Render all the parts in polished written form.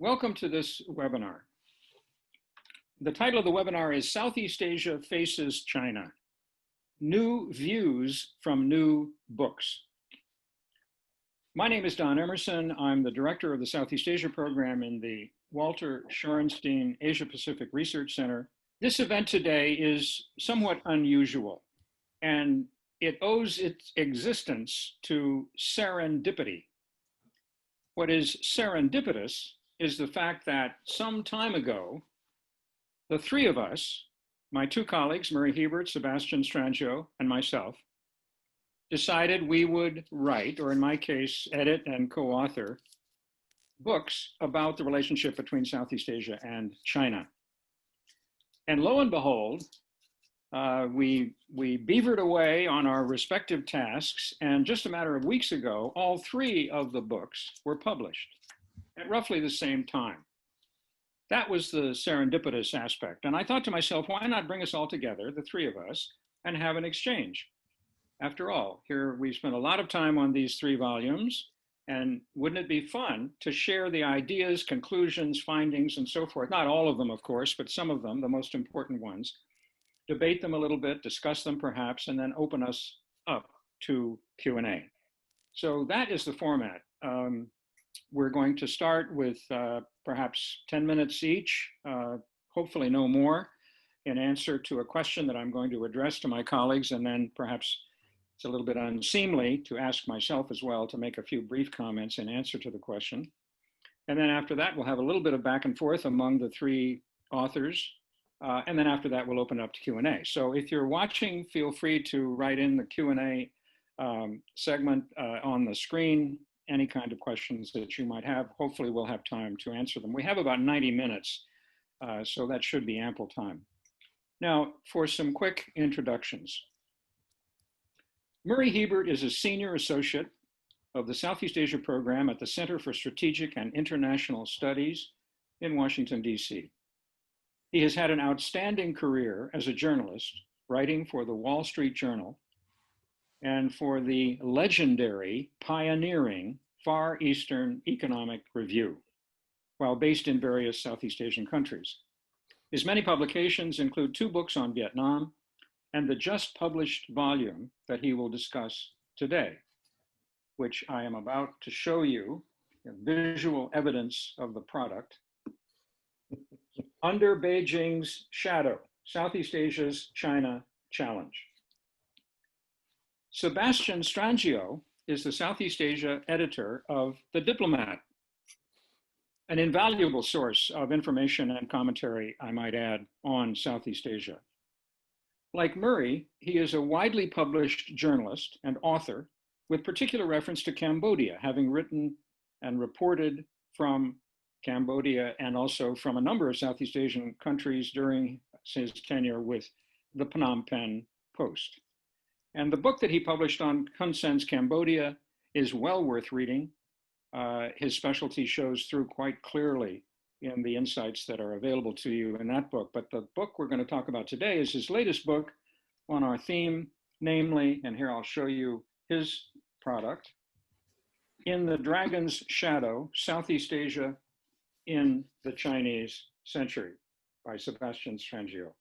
Welcome to this webinar. The title of the webinar is Southeast Asia Faces China, New Views from New Books. My name is Don Emmerson. I'm the director of the Southeast Asia program in the Walter Shorenstein Asia Pacific Research Center. This event today is somewhat unusual, and it owes its existence to serendipity. What is serendipitous is the fact that some time ago, the three of us, my two colleagues, Murray Hiebert, Sebastion Strangio, and myself, decided we would write, or in my case, edit and co-author, books about the relationship between Southeast Asia and China. And lo and behold, we beavered away on our respective tasks, and just a matter of weeks ago, all three of the books were published at roughly the same time. That was the serendipitous aspect. And I thought to myself, why not bring us all together, the three of us, and have an exchange? After all, here we've spent a lot of time on these three volumes, and wouldn't it be fun to share the ideas, conclusions, findings, and so forth? Not all of them, of course, but some of them, the most important ones. Debate them a little bit, discuss them perhaps, and then open us up to Q&A. So that is the format. We're going to start with perhaps 10 minutes each, hopefully no more, in answer to a question that I'm going to address to my colleagues, and then perhaps it's a little bit unseemly to ask myself as well to make a few brief comments in answer to the question. And then after that, we'll have a little bit of back and forth among the three authors. And then after that, we'll open up to Q&A. So if you're watching, feel free to write in the Q&A segment on the screen, any kind of questions that you might have. Hopefully we'll have time to answer them. We have about 90 minutes, so that should be ample time. Now, for some quick introductions. Murray Hiebert is a senior associate of the Southeast Asia program at the Center for Strategic and International Studies in Washington, D.C. He has had an outstanding career as a journalist, writing for the Wall Street Journal and for the legendary, pioneering Far Eastern Economic Review, while based in various Southeast Asian countries. His many publications include 2 books on Vietnam and the just published volume that he will discuss today, which I am about to show you, visual evidence of the product. Under Beijing's Shadow, Southeast Asia's China Challenge. Sebastian Strangio is the Southeast Asia editor of the Diplomat, an invaluable source of information and commentary, I might add, on Southeast Asia. Like Murray, he is a widely published journalist and author with particular reference to Cambodia, having written and reported from Cambodia and also from a number of Southeast Asian countries during his tenure with the Phnom Penh Post. And the book that he published on Hun Sen's Cambodia is well worth reading. His specialty shows through quite clearly in the insights that are available to you in that book. But the book we're going to talk about today is his latest book on our theme, namely, and here I'll show you his product, In the Dragon's Shadow, Southeast Asia in the Chinese Century by Sebastian Strangio.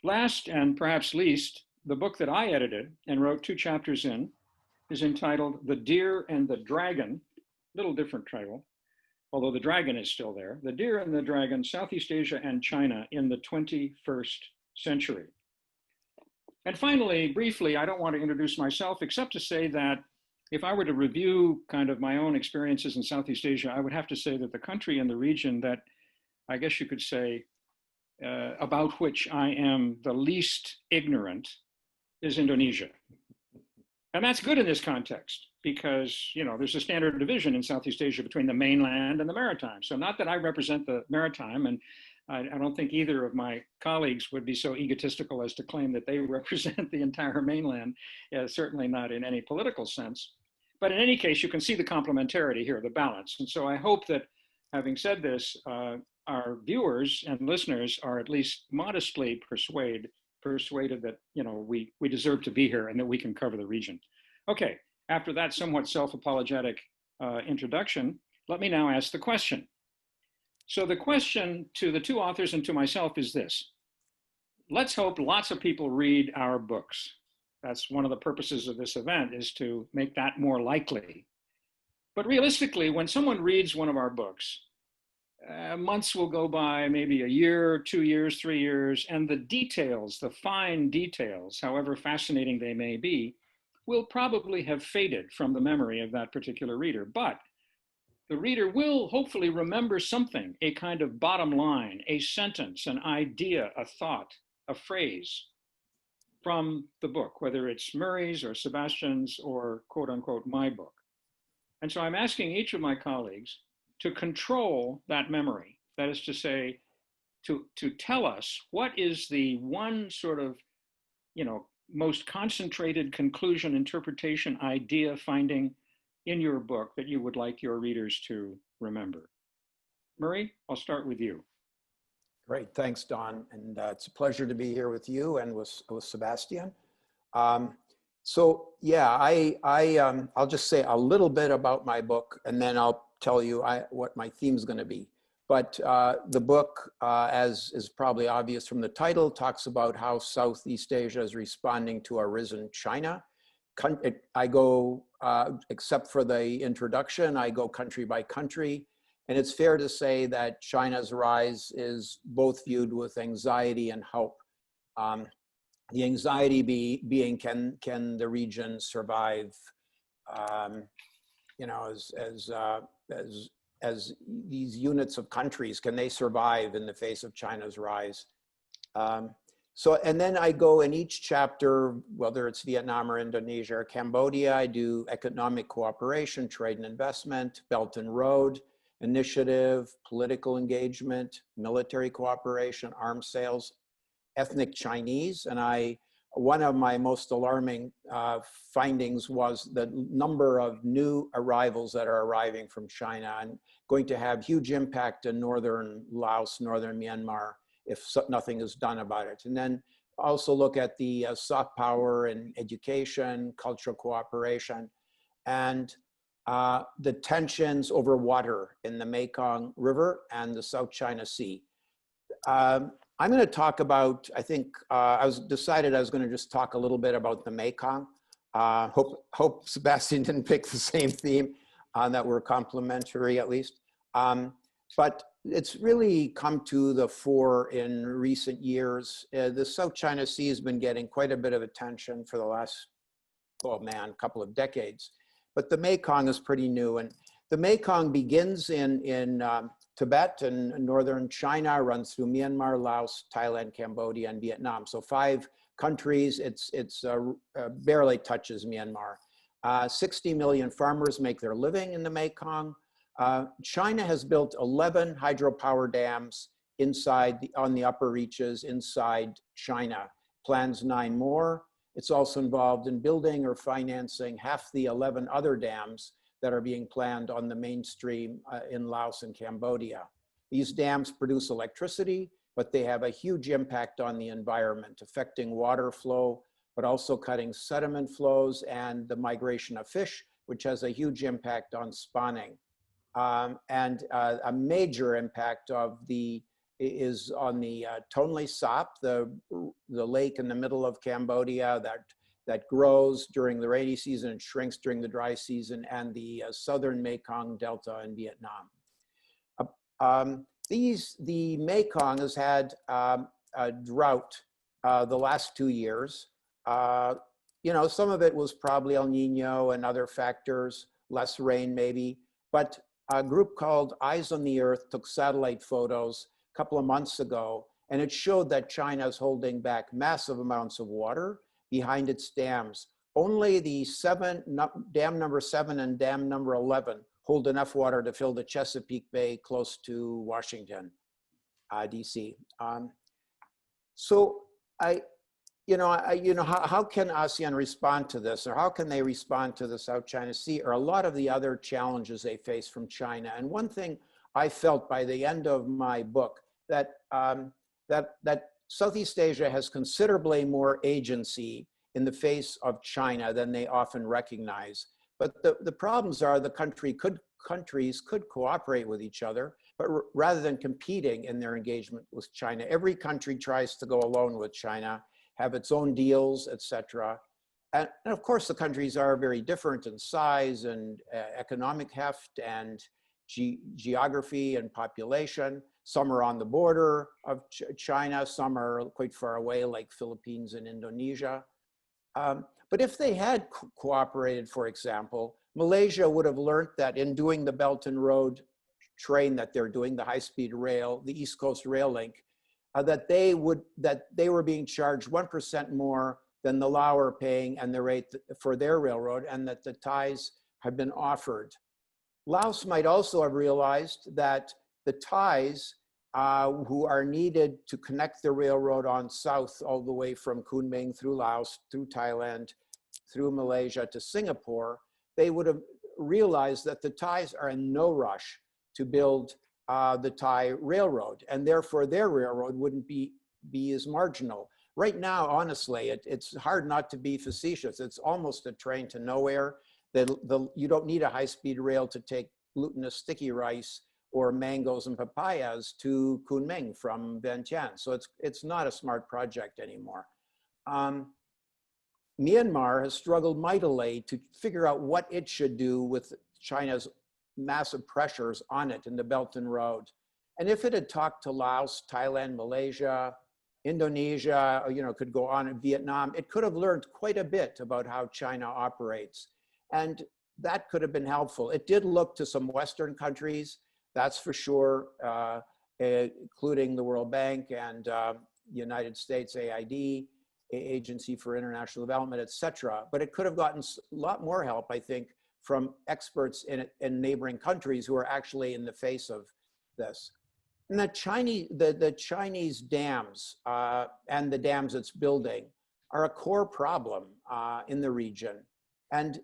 Last and perhaps least, the book that I edited and wrote 2 chapters in is entitled The Deer and the Dragon, little different title, although the dragon is still there, The Deer and the Dragon, Southeast Asia and China in the 21st Century. And finally, briefly, I don't want to introduce myself except to say that if I were to review kind of my own experiences in Southeast Asia, I would have to say that the country in the region that I guess you could say about which I am the least ignorant is Indonesia. And that's good in this context because, you know, there's a standard division in Southeast Asia between the mainland and the maritime. So not that I represent the maritime, and I don't think either of my colleagues would be so egotistical as to claim that they represent the entire mainland, certainly not in any political sense. But in any case, you can see the complementarity here, the balance. And so I hope that having said this, our viewers and listeners are at least modestly persuaded that, you know, we deserve to be here and that we can cover the region. Okay, after that somewhat self-apologetic introduction, Let me now ask the question. So the question to the two authors and to myself is this. Let's hope lots of people read our books. That's one of the purposes of this event, is to make that more likely. But realistically, when someone reads one of our books, months will go by, maybe a year, 2 years, 3 years, and the details, the fine details, however fascinating they may be, will probably have faded from the memory of that particular reader. But the reader will hopefully remember something, a kind of bottom line, a sentence, an idea, a thought, a phrase from the book, whether it's Murray's or Sebastian's or quote unquote my book. And so I'm asking each of my colleagues to control that memory. That is to say, to tell us what is the one sort of, most concentrated conclusion, interpretation, idea, finding in your book that you would like your readers to remember. Murray, I'll start with you. Great, thanks, Don. And it's a pleasure to be here with you and with Sebastian. So yeah, I'll just say a little bit about my book, and then I'll tell you what my theme is going to be. But the book, as is probably obvious from the title, talks about how Southeast Asia is responding to a risen China. I go, except for the introduction, I go country by country. And it's fair to say that China's rise is both viewed with anxiety and hope. The anxiety being, can the region survive, as these units of countries, can they survive in the face of China's rise? And then I go in each chapter, whether it's Vietnam or Indonesia or Cambodia, I do economic cooperation, trade and investment, Belt and Road Initiative, political engagement, military cooperation, arms sales, ethnic Chinese. And one of my most alarming findings was the number of new arrivals that are arriving from China and going to have huge impact in northern Laos, northern Myanmar, if nothing is done about it. And then also look at the soft power and education, cultural cooperation, and the tensions over water in the Mekong River and the South China Sea. I'm going to talk about, I think, I was going to just talk a little bit about the Mekong. Hope Sebastian didn't pick the same theme, that we're complementary at least. But it's really come to the fore in recent years. The South China Sea has been getting quite a bit of attention for the last, couple of decades. But the Mekong is pretty new. And the Mekong begins in Tibet and northern China, runs through Myanmar, Laos, Thailand, Cambodia, and Vietnam. So 5 countries. It's barely touches Myanmar. 60 million farmers make their living in the Mekong. China has built 11 hydropower dams on the upper reaches inside China. Plans 9 more. It's also involved in building or financing half the 11 other dams that are being planned on the mainstream in Laos and Cambodia. These dams produce electricity, but they have a huge impact on the environment, affecting water flow, but also cutting sediment flows and the migration of fish, which has a huge impact on spawning. And a major impact is on the Tonle Sap, the lake in the middle of Cambodia that grows during the rainy season and shrinks during the dry season, and the southern Mekong Delta in Vietnam. The Mekong has had a drought the last 2 years. Some of it was probably El Nino and other factors, less rain maybe, but a group called Eyes on the Earth took satellite photos a couple of months ago, and it showed that China is holding back massive amounts of water behind its dams. Only the dam number 7 and dam number 11 hold enough water to fill the Chesapeake Bay close to Washington, DC. How can ASEAN respond to this, or how can they respond to the South China Sea, or a lot of the other challenges they face from China? And one thing I felt by the end of my book, that Southeast Asia has considerably more agency in the face of China than they often recognize. But the problems are the country could countries could cooperate with each other, but rather than competing in their engagement with China. Every country tries to go alone with China, have its own deals, etc. And of course, the countries are very different in size and economic heft and geography and population. Some are on the border of China, some are quite far away, like Philippines and Indonesia. But if they had cooperated, for example, Malaysia would have learned that in doing the Belt and Road train that they're doing, the high-speed rail, the East Coast Rail Link, that they were being charged 1% more than the Lao are paying and the rate for their railroad, and that the ties have been offered. Laos might also have realized that the ties who are needed to connect the railroad on south all the way from Kunming through Laos, through Thailand, through Malaysia to Singapore, they would have realized that the ties are in no rush to build the Thai railroad, and therefore their railroad wouldn't be as marginal. Right now, honestly, it's hard not to be facetious. It's almost a train to nowhere. You don't need a high-speed rail to take glutinous sticky rice or mangoes and papayas to Kunming from Vientiane. So it's not a smart project anymore. Myanmar has struggled mightily to figure out what it should do with China's massive pressures on it in the Belt and Road. And if it had talked to Laos, Thailand, Malaysia, Indonesia, could go on in Vietnam, it could have learned quite a bit about how China operates. And that could have been helpful. It did look to some Western countries, that's for sure, including the World Bank and United States AID, Agency for International Development, etc. But it could have gotten a lot more help, I think, from experts in neighboring countries who are actually in the face of this. And the Chinese dams and the dams it's building are a core problem in the region. And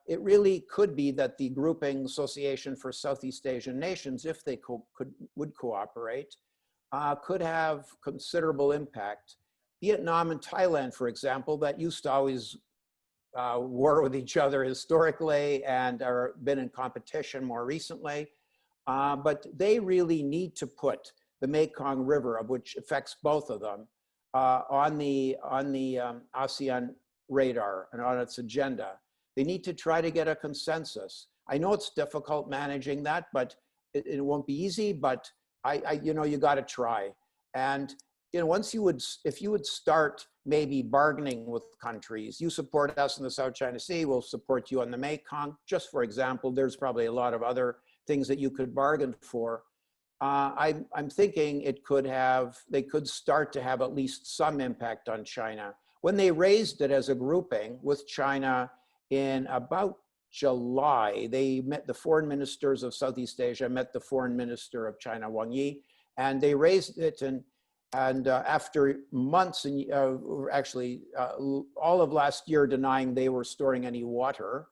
it really could be that the grouping Association for Southeast Asian Nations, if they would cooperate, could have considerable impact. Vietnam and Thailand, for example, that used to always war with each other historically and are been in competition more recently. But they really need to put the Mekong River, which affects both of them, on the ASEAN radar and on its agenda. They need to try to get a consensus. I know it's difficult managing that, but it won't be easy, but you got to try. And if you would start maybe bargaining with countries, you support us in the South China Sea, we'll support you on the Mekong, just for example. There's probably a lot of other things that you could bargain for. I'm thinking they could start to have at least some impact on China. When they raised it as a grouping with China in about July, they met the foreign ministers of Southeast Asia, met the foreign minister of China, Wang Yi, and they raised it, and after months and actually all of last year denying they were storing any water,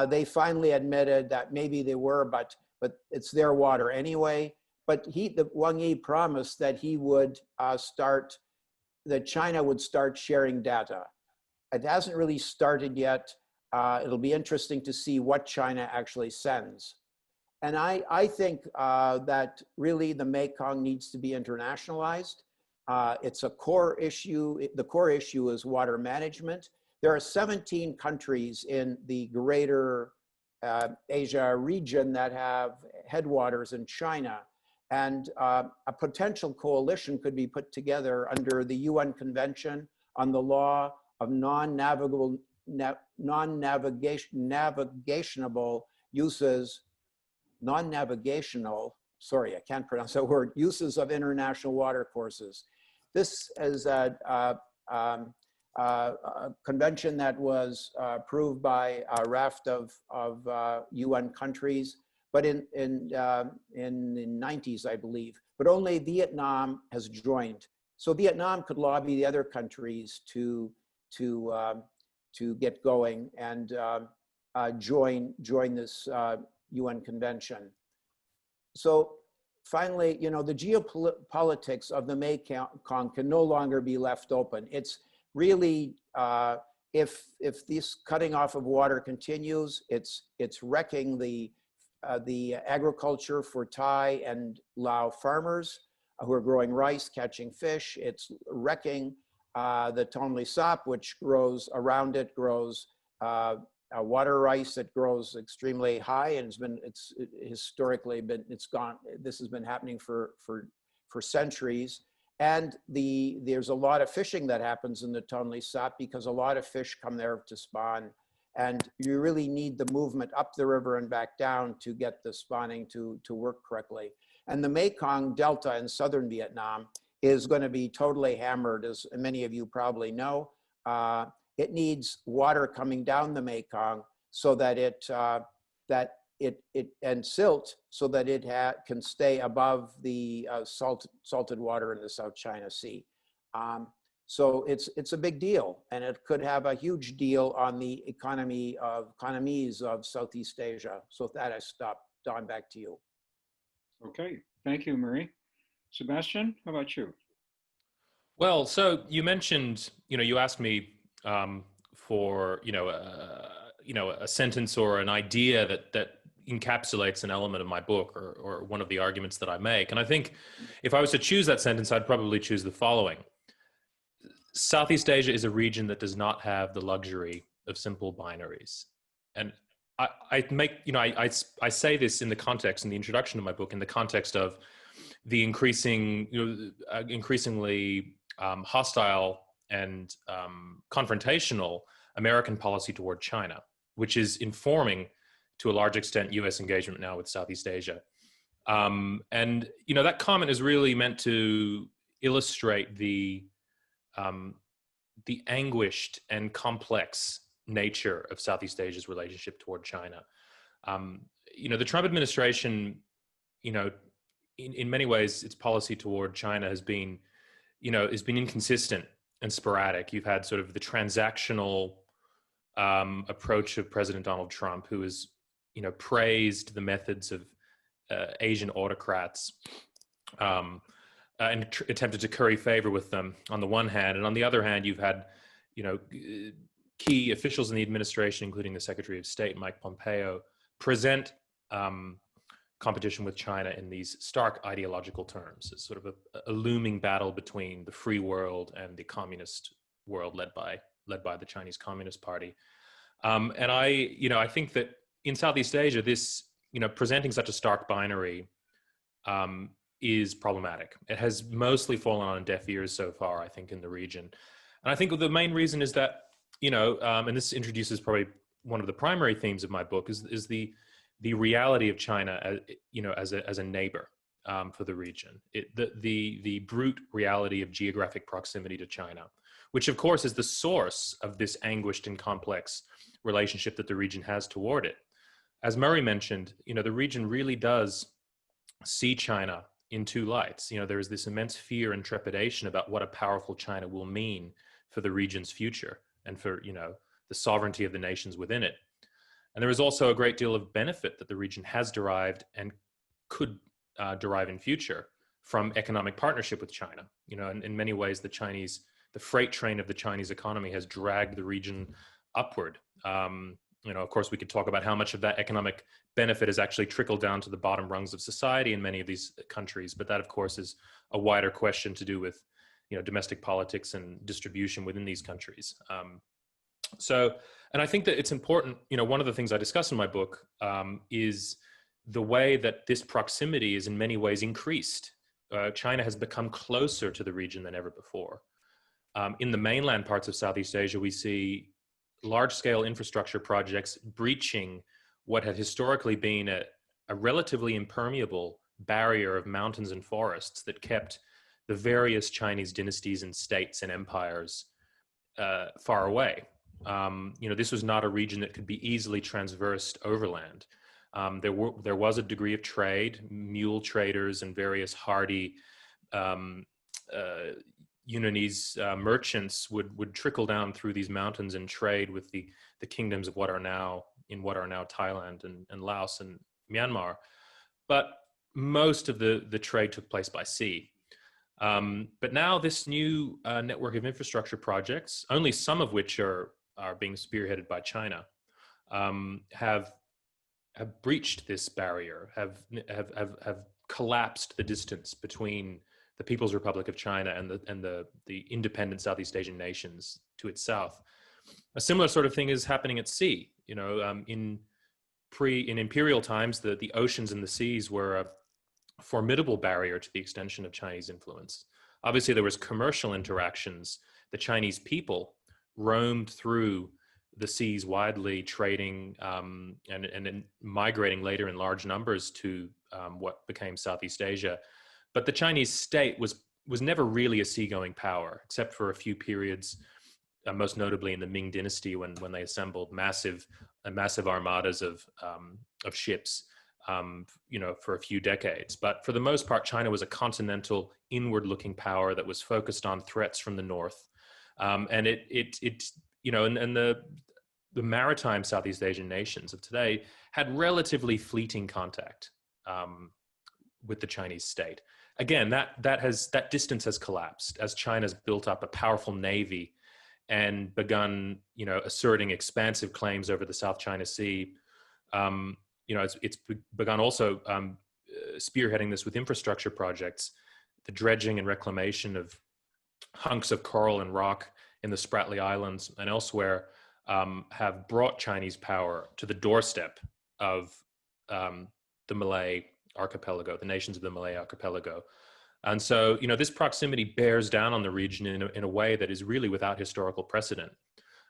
they finally admitted that maybe they were, but it's their water anyway. But Wang Yi promised that he would that China would start sharing data. It hasn't really started yet. It'll be interesting to see what China actually sends. And I think that really the Mekong needs to be internationalized. It's a core issue. The core issue is water management. There are 17 countries in the greater Asia region that have headwaters in China. And a potential coalition could be put together under the UN Convention on the Law of Non-Navigational Uses, sorry, I can't pronounce that word, uses of international water courses. This is a convention that was approved by a raft of UN countries, but in the 90s, I believe, but only Vietnam has joined. So Vietnam could lobby the other countries to get going and join this UN convention. So finally, the geopolitics of the Mekong can no longer be left open. It's really, if this cutting off of water continues, it's wrecking the the agriculture for Thai and Lao farmers who are growing rice, catching fish. It's wrecking the Tonle Sap, which grows around it, grows water rice that grows extremely high, and it's historically been, this has been happening for centuries. And there's a lot of fishing that happens in the Tonle Sap because a lot of fish come there to spawn. And you really need the movement up the river and back down to get the spawning to work correctly. And the Mekong Delta in southern Vietnam is going to be totally hammered, as many of you probably know. It needs water coming down the Mekong so that and silt so that it can stay above the salted water in the South China Sea. So it's a big deal, and it could have a huge deal on the economies of Southeast Asia. So with that, I stop. Don, back to you. Okay, thank you, Marie. Sebastian, how about you? Well, so you mentioned, you asked me for, a sentence or an idea that encapsulates an element of my book or one of the arguments that I make. And I think if I was to choose that sentence, I'd probably choose the following. Southeast Asia is a region that does not have the luxury of simple binaries. And I say this in the context, in the introduction to my book, in the context of the increasingly hostile and confrontational American policy toward China, which is informing to a large extent US engagement now with Southeast Asia. And that comment is really meant to illustrate the anguished and complex nature of Southeast Asia's relationship toward China. The Trump administration, in many ways, its policy toward China has been inconsistent and sporadic. You've had sort of the transactional approach of President Donald Trump, who has, praised the methods of Asian autocrats and attempted to curry favor with them on the one hand, and on the other hand, you've had, key officials in the administration, including the Secretary of State, Mike Pompeo, present competition with China in these stark ideological terms. It's sort of a looming battle between the free world and the communist world led by the Chinese Communist Party. And I think that in Southeast Asia, this, presenting such a stark binary is problematic. It has mostly fallen on deaf ears so far, I think, in the region. And I think the main reason is that, and this introduces probably one of the primary themes of my book, is the reality of China, as a neighbor for the region. The brute reality of geographic proximity to China, which of course is the source of this anguished and complex relationship that the region has toward it. As Murray mentioned, the region really does see China in two lights. There is this immense fear and trepidation about what a powerful China will mean for the region's future and for, the sovereignty of the nations within it. And there is also a great deal of benefit that the region has derived and could derive in future from economic partnership with China. In many ways, the freight train of the Chinese economy has dragged the region upward. Of course, we could talk about how much of that economic benefit has actually trickled down to the bottom rungs of society in many of these countries. But that, of course, is a wider question to do with, domestic politics and distribution within these countries. And I think that it's important, one of the things I discuss in my book is the way that this proximity is in many ways increased. China has become closer to the region than ever before. In the mainland parts of Southeast Asia, we see large-scale infrastructure projects breaching what had historically been a relatively impermeable barrier of mountains and forests that kept the various Chinese dynasties and states and empires far away. This was not a region that could be easily traversed overland. There was a degree of trade. Mule traders and various hardy Yunanese merchants would trickle down through these mountains and trade with the kingdoms of what are now Thailand and Laos and Myanmar. But most of the trade took place by sea. But now this new network of infrastructure projects, only some of which are being spearheaded by China, have breached this barrier, have collapsed the distance between the People's Republic of China and the independent Southeast Asian nations to its south. A similar sort of thing is happening at sea. You know, in imperial times, the oceans and the seas were a formidable barrier to the extension of Chinese influence. Obviously, there was commercial interactions. The Chinese people roamed through the seas widely, trading and then migrating later in large numbers to what became Southeast Asia. But the Chinese state was never really a seagoing power, except for a few periods, most notably in the Ming Dynasty, when they assembled massive armadas of ships, you know, for a few decades. But for the most part, China was a continental, inward-looking power that was focused on threats from the north, and it you know, and the maritime Southeast Asian nations of today had relatively fleeting contact with the Chinese state. Again, that distance has collapsed as China's built up a powerful navy and begun, you know, asserting expansive claims over the South China Sea. You know, it's begun also spearheading this with infrastructure projects. The dredging and reclamation of hunks of coral and rock in the Spratly Islands and elsewhere have brought Chinese power to the doorstep of the Malay archipelago, the nations of the Malay archipelago. And so, you know, this proximity bears down on the region in a way that is really without historical precedent.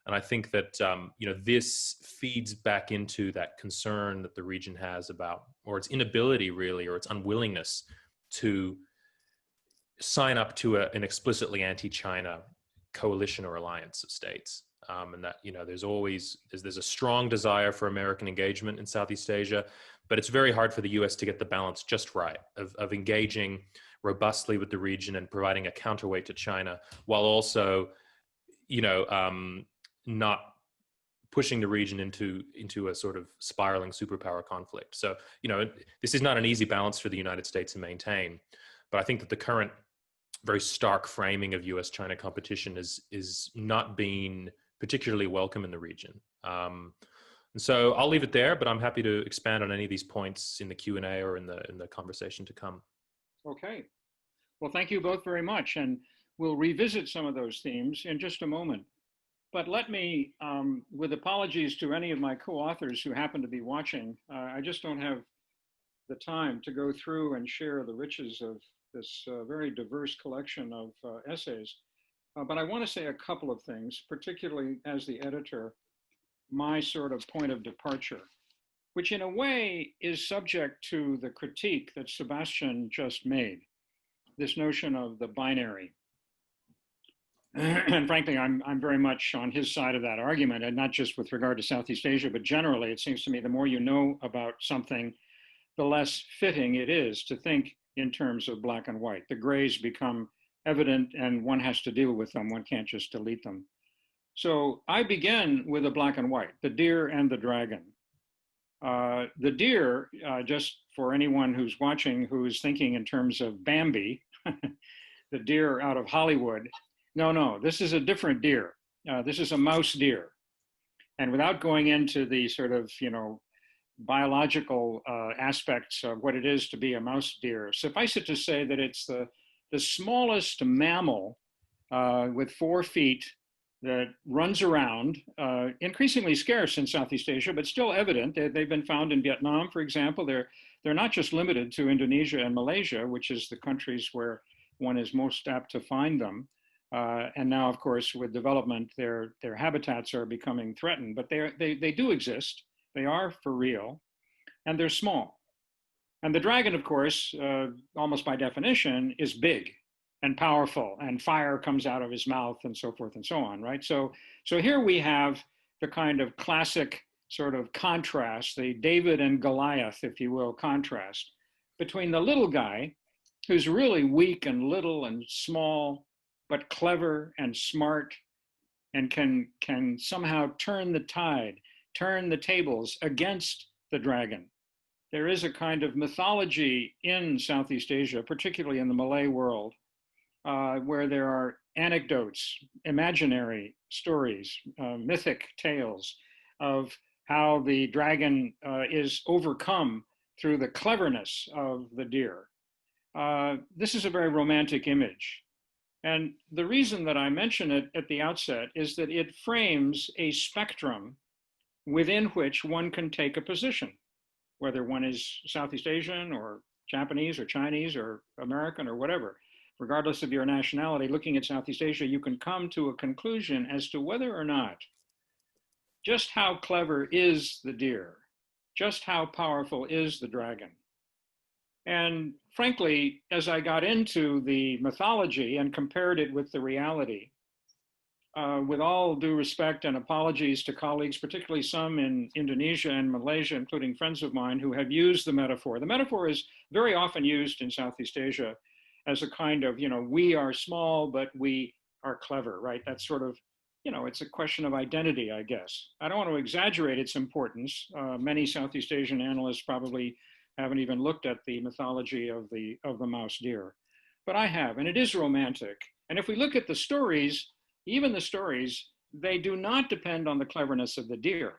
And I think that, you know, this feeds back into that concern that the region has about, or its inability really, or its unwillingness to sign up to an explicitly anti-China coalition or alliance of states. And that, you know, there's a strong desire for American engagement in Southeast Asia, but it's very hard for the US to get the balance just right of engaging robustly with the region and providing a counterweight to China, while also, you know, not pushing the region into a sort of spiraling superpower conflict. So, you know, this is not an easy balance for the United States to maintain, but I think that the current very stark framing of US-China competition is not being particularly welcome in the region. And so I'll leave it there, but I'm happy to expand on any of these points in the Q&A or in the conversation to come. Okay. Well, thank you both very much. And we'll revisit some of those themes in just a moment. But let me, with apologies to any of my co-authors who happen to be watching, I just don't have the time to go through and share the riches of this very diverse collection of essays. But I want to say a couple of things, particularly as the editor, my sort of point of departure, which in a way is subject to the critique that Sebastian just made, this notion of the binary. And frankly, I'm very much on his side of that argument, and not just with regard to Southeast Asia, but generally, it seems to me the more you know about something, the less fitting it is to think in terms of black and white. The grays become evident and one has to deal with them. One can't just delete them. So I begin with a black and white, the deer and the dragon. The deer, just for anyone who's watching who is thinking in terms of Bambi, the deer out of Hollywood, no, this is a different deer. This is a mouse deer. And without going into the sort of, you know, biological aspects of what it is to be a mouse deer, suffice it to say that it's the smallest mammal with 4 feet that runs around, increasingly scarce in Southeast Asia, but still evident. They've been found in Vietnam, for example. They're not just limited to Indonesia and Malaysia, which is the countries where one is most apt to find them. And now, of course, with development, their habitats are becoming threatened, but they do exist. They are for real, and they're small. And the dragon, of course, almost by definition, is big and powerful, and fire comes out of his mouth and so forth and so on, right? So here we have the kind of classic sort of contrast, the David and Goliath, if you will, contrast between the little guy who's really weak and little and small, but clever and smart, and can somehow turn the tide, turn the tables against the dragon. There is a kind of mythology in Southeast Asia, particularly in the Malay world, where there are anecdotes, imaginary stories, mythic tales of how the dragon is overcome through the cleverness of the deer. This is a very romantic image. And the reason that I mention it at the outset is that it frames a spectrum within which one can take a position, whether one is Southeast Asian or Japanese or Chinese or American or whatever. Regardless of your nationality, looking at Southeast Asia, you can come to a conclusion as to whether or not just how clever is the deer, just how powerful is the dragon. And frankly, as I got into the mythology and compared it with the reality, with all due respect and apologies to colleagues, particularly some in Indonesia and Malaysia, including friends of mine who have used the metaphor. The metaphor is very often used in Southeast Asia as a kind of, we are small, but we are clever, right? That's sort of, it's a question of identity, I guess. I don't want to exaggerate its importance. Many Southeast Asian analysts probably haven't even looked at the mythology of the mouse deer, but I have, and it is romantic. And if we look at the stories, even the stories, they do not depend on the cleverness of the deer.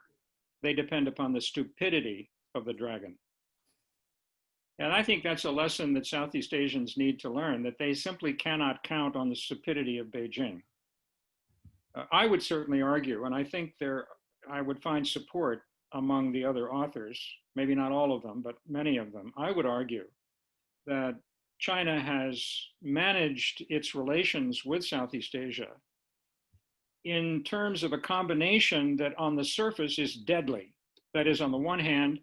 They depend upon the stupidity of the dragon. And I think that's a lesson that Southeast Asians need to learn, that they simply cannot count on the stupidity of Beijing. I would certainly argue, and I think I would find support among the other authors, maybe not all of them, but many of them. I would argue that China has managed its relations with Southeast Asia in terms of a combination that on the surface is deadly. That is, on the one hand,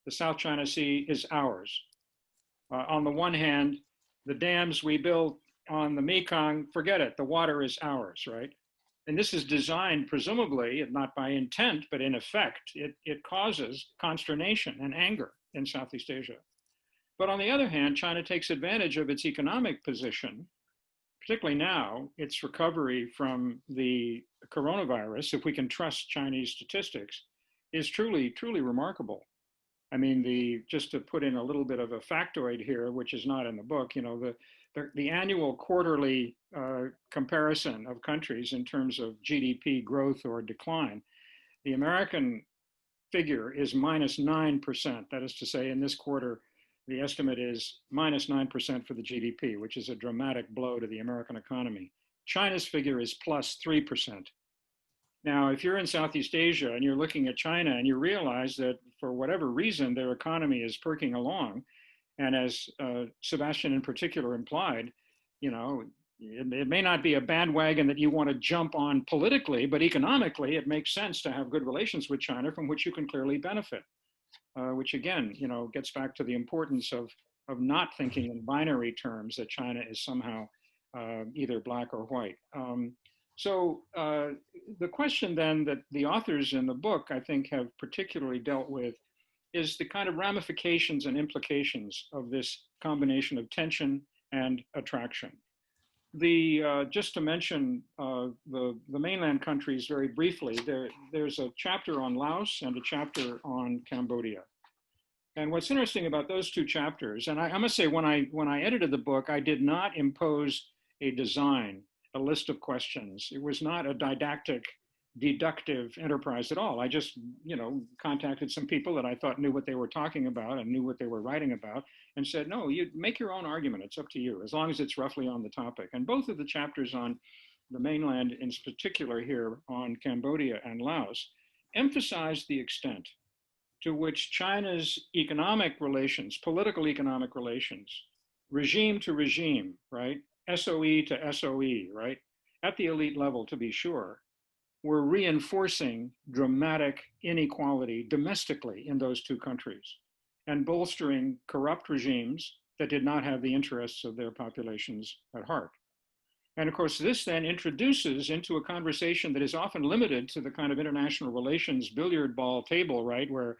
the South China Sea is ours. On the one hand, the dams we built on the Mekong, forget it, the water is ours, right? And this is designed, presumably, not by intent, but in effect, it causes consternation and anger in Southeast Asia. But on the other hand, China takes advantage of its economic position, particularly now, its recovery from the coronavirus, if we can trust Chinese statistics, is truly, truly remarkable. I mean, just to put in a little bit of a factoid here, which is not in the book, the annual quarterly comparison of countries in terms of GDP growth or decline, the American figure is -9%. That is to say, in this quarter, the estimate is -9% for the GDP, which is a dramatic blow to the American economy. China's figure is +3%. Now, if you're in Southeast Asia and you're looking at China and you realize that for whatever reason, their economy is perking along, and as Sebastian in particular implied, it may not be a bandwagon that you want to jump on politically, but economically, it makes sense to have good relations with China from which you can clearly benefit, which again, gets back to the importance of not thinking in binary terms that China is somehow either black or white. So the question then that the authors in the book, I think, have particularly dealt with is the kind of ramifications and implications of this combination of tension and attraction. Just to mention the mainland countries very briefly, there's a chapter on Laos and a chapter on Cambodia. And what's interesting about those two chapters, and I must say when I edited the book, I did not impose a design, a list of questions. It was not a didactic, deductive enterprise at all. I just, contacted some people that I thought knew what they were talking about and knew what they were writing about and said, no, you make your own argument. It's up to you, as long as it's roughly on the topic. And both of the chapters on the mainland, in particular here on Cambodia and Laos, emphasize the extent to which China's economic relations, political economic relations, regime to regime, right? SOE to SOE, right? At the elite level, to be sure, were reinforcing dramatic inequality domestically in those two countries and bolstering corrupt regimes that did not have the interests of their populations at heart. And of course, this then introduces into a conversation that is often limited to the kind of international relations billiard ball table, right? Where,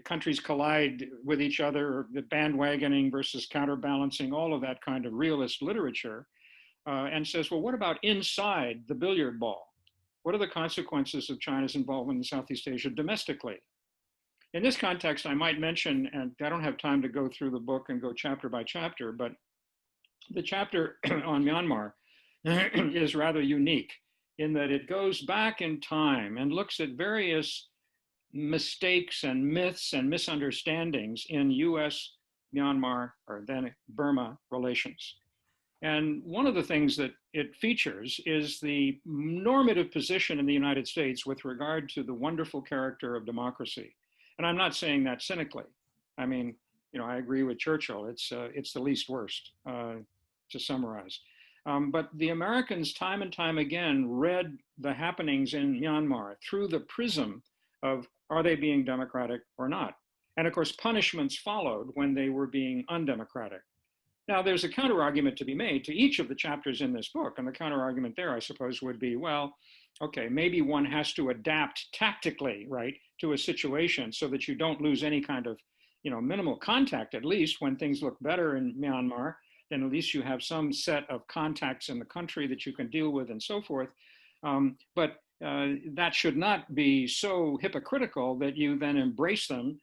countries collide with each other, the bandwagoning versus counterbalancing, all of that kind of realist literature. And says, well, what about inside the billiard ball? What are the consequences of China's involvement in Southeast Asia domestically? In this context, I might mention, and I don't have time to go through the book and go chapter by chapter, but the chapter on Myanmar is rather unique in that it goes back in time and looks at various mistakes and myths and misunderstandings in US, Myanmar, or then Burma relations. And one of the things that it features is the normative position in the United States with regard to the wonderful character of democracy. And I'm not saying that cynically. I mean, you know, I agree with Churchill. It's the least worst, to summarize. But the Americans, time and time again, read the happenings in Myanmar through the prism of, are they being democratic or not? And of course, punishments followed when they were being undemocratic. Now, there's a counter argument to be made to each of the chapters in this book. And the counter argument there, I suppose, would be, well, okay, maybe one has to adapt tactically, right, to a situation so that you don't lose any kind of, you know, minimal contact, at least when things look better in Myanmar, then at least you have some set of contacts in the country that you can deal with and so forth. But that should not be so hypocritical that you then embrace them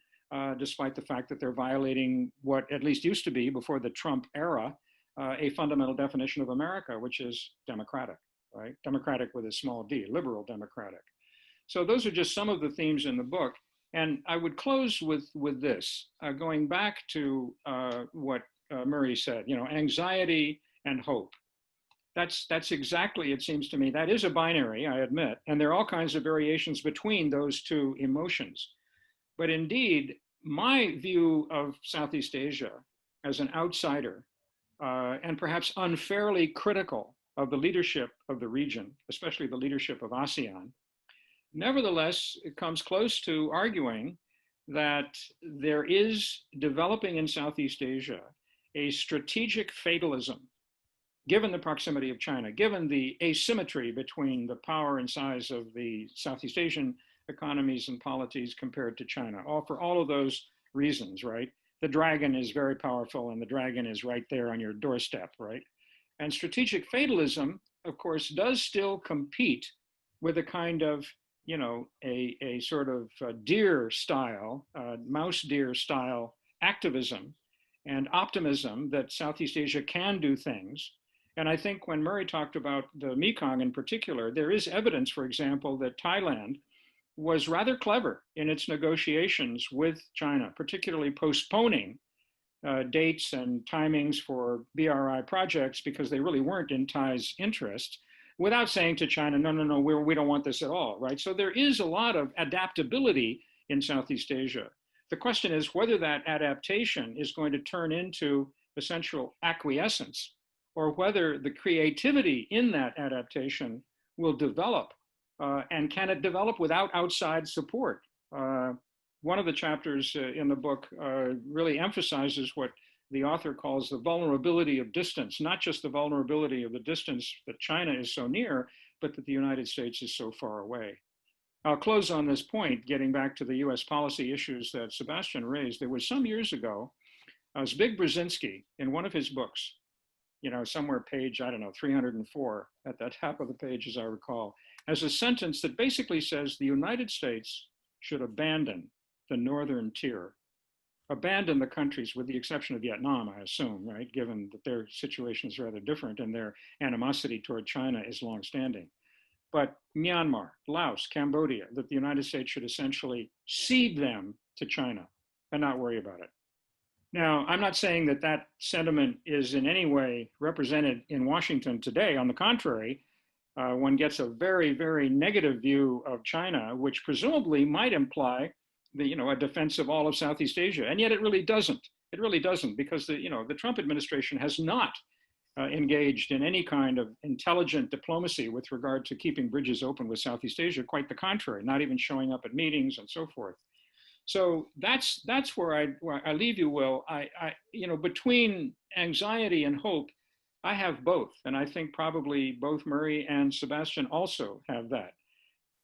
despite the fact that they're violating what at least used to be, before the Trump era, a fundamental definition of America, which is democratic, right? Democratic with a small d, liberal democratic. So those are just some of the themes in the book. And I would close with this, going back to what Murray said, you know, anxiety and hope. That's exactly, it seems to me, that is a binary, I admit, and there are all kinds of variations between those two emotions. But indeed, my view of Southeast Asia as an outsider, and perhaps unfairly critical of the leadership of the region, especially the leadership of ASEAN, nevertheless, it comes close to arguing that there is developing in Southeast Asia a strategic fatalism, given the proximity of China, given the asymmetry between the power and size of the Southeast Asian economies and polities compared to China, for all of those reasons, right? The dragon is very powerful and the dragon is right there on your doorstep, right? And strategic fatalism, of course, does still compete with a kind of, you know, a sort of deer style, mouse deer style activism and optimism that Southeast Asia can do things. And I think when Murray talked about the Mekong in particular, there is evidence, for example, that Thailand was rather clever in its negotiations with China, particularly postponing dates and timings for BRI projects because they really weren't in Thai's interest, without saying to China, no, no, no, we don't want this at all, right? So there is a lot of adaptability in Southeast Asia. The question is whether that adaptation is going to turn into essential acquiescence, or whether the creativity in that adaptation will develop. And can it develop without outside support? One of the chapters in the book really emphasizes what the author calls the vulnerability of distance, not just the vulnerability of the distance that China is so near, but that the United States is so far away. I'll close on this point, getting back to the US policy issues that Sebastian raised. There was some years ago, Zbig Brzezinski, in one of his books, you know, somewhere page, I don't know, 304, at the top of the page, as I recall, has a sentence that basically says the United States should abandon the northern tier, abandon the countries with the exception of Vietnam, I assume, right? Given that their situation is rather different and their animosity toward China is longstanding. But Myanmar, Laos, Cambodia, that the United States should essentially cede them to China and not worry about it. Now, I'm not saying that that sentiment is in any way represented in Washington today. On the contrary, one gets a very, very negative view of China, which presumably might imply the, you know, a defense of all of Southeast Asia. And yet it really doesn't. It really doesn't, because the, you know, the Trump administration has not engaged in any kind of intelligent diplomacy with regard to keeping bridges open with Southeast Asia. Quite the contrary, not even showing up at meetings and so forth. So that's where I leave you, Will. You know, between anxiety and hope, I have both. And I think probably both Murray and Sebastian also have that.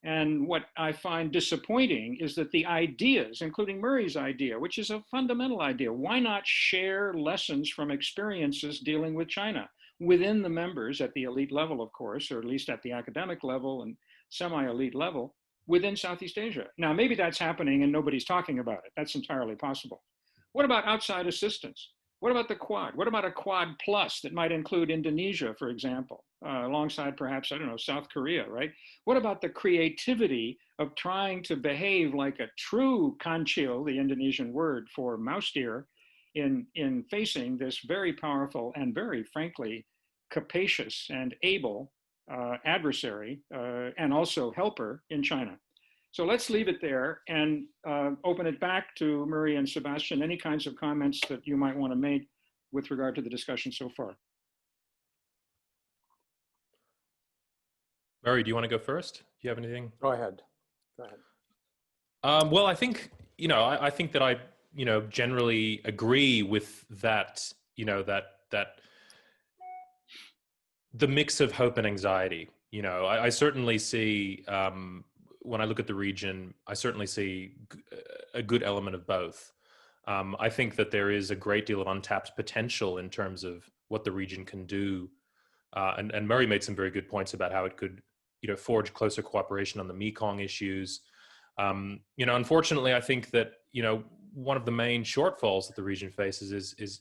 And what I find disappointing is that the ideas, including Murray's idea, which is a fundamental idea, why not share lessons from experiences dealing with China within the members at the elite level, of course, or at least at the academic level and semi-elite level within Southeast Asia. Now, maybe that's happening and nobody's talking about it. That's entirely possible. What about outside assistance? What about the Quad? What about a Quad Plus that might include Indonesia, for example, alongside perhaps, I don't know, South Korea, right? What about the creativity of trying to behave like a true kancil, the Indonesian word for mouse deer, in facing this very powerful and very frankly capacious and able adversary and also helper in China? So let's leave it there and open it back to Murray and Sebastian. Any kinds of comments that you might want to make with regard to the discussion so far? Murray, do you want to go first? Do you have anything? Go ahead. Go ahead. Well, I think, I think that I, generally agree with that, that the mix of hope and anxiety. I certainly see, when I look at the region, I certainly see a good element of both. I think that there is a great deal of untapped potential in terms of what the region can do. And Murray made some very good points about how it could, forge closer cooperation on the Mekong issues. Unfortunately, I think that, one of the main shortfalls that the region faces is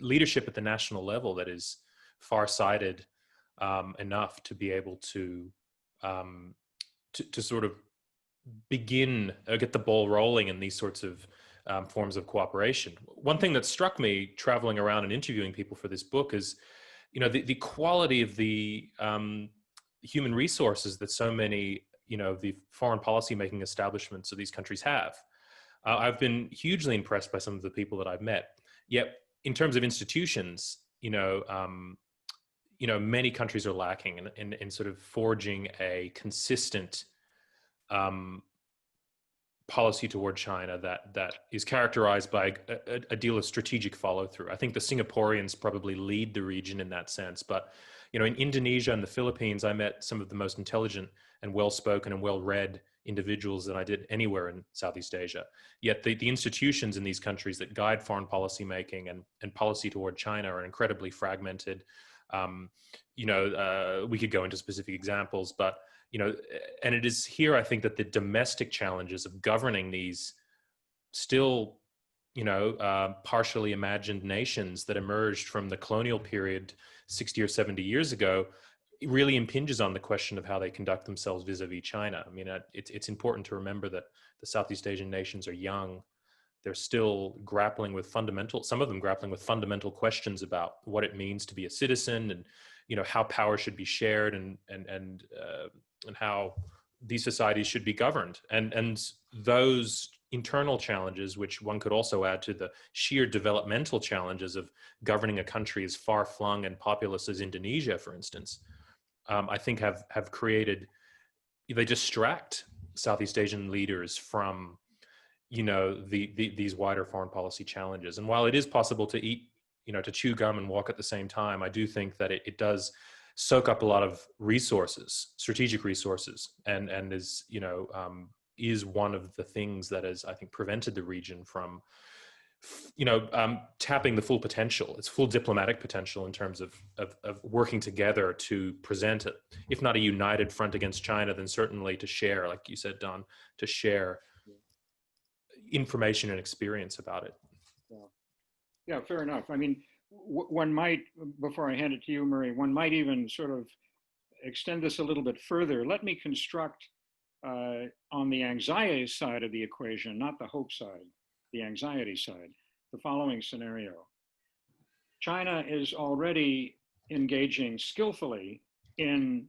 leadership at the national level that is far-sighted enough to be able to sort of begin get the ball rolling in these sorts of forms of cooperation. One thing that struck me traveling around and interviewing people for this book is, the quality of the human resources that so many, the foreign policy making establishments of these countries have. I've been hugely impressed by some of the people that I've met. Yet, in terms of institutions, many countries are lacking in sort of forging a consistent policy toward China that is characterized by a deal of strategic follow through. I think the Singaporeans probably lead the region in that sense. But, in Indonesia and the Philippines, I met some of the most intelligent and well-spoken and well-read individuals than I did anywhere in Southeast Asia. Yet the institutions in these countries that guide foreign policy making and policy toward China are incredibly fragmented. We could go into specific examples, but and it is here, I think, that the domestic challenges of governing these still, partially imagined nations that emerged from the colonial period 60 or 70 years ago really impinges on the question of how they conduct themselves vis-a-vis China. I mean, it's important to remember that the Southeast Asian nations are young. They're still grappling with some of them grappling with fundamental questions about what it means to be a citizen and, how power should be shared and how these societies should be governed. And those internal challenges, which one could also add to the sheer developmental challenges of governing a country as far-flung and populous as Indonesia, for instance, I think have created, they distract Southeast Asian leaders from, these wider foreign policy challenges. And while it is possible to eat, to chew gum and walk at the same time, I do think that it does soak up a lot of resources, strategic resources, and is one of the things that has, I think, prevented the region from, tapping the full potential, its full diplomatic potential in terms of working together to present, if not a united front against China, then certainly to share, like you said, Don, to share information and experience about it. Yeah, fair enough. I mean, one might, before I hand it to you, Murray, one might even sort of extend this a little bit further. Let me construct on the anxiety side of the equation, not the hope side, the anxiety side, the following scenario. China is already engaging skillfully in,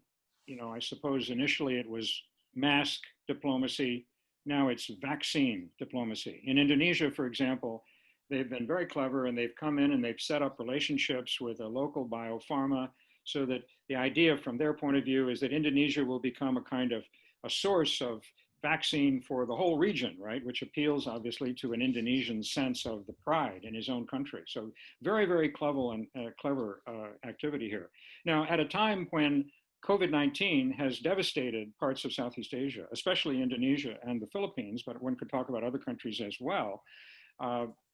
I suppose initially it was mask diplomacy, now it's vaccine diplomacy. In Indonesia, for example, they've been very clever and they've come in and they've set up relationships with a local biopharma so that the idea from their point of view is that Indonesia will become a kind of a source of vaccine for the whole region, right? Which appeals obviously to an Indonesian sense of the pride in his own country. So very, very clever activity here. Now, at a time when COVID-19 has devastated parts of Southeast Asia, especially Indonesia and the Philippines, but one could talk about other countries as well.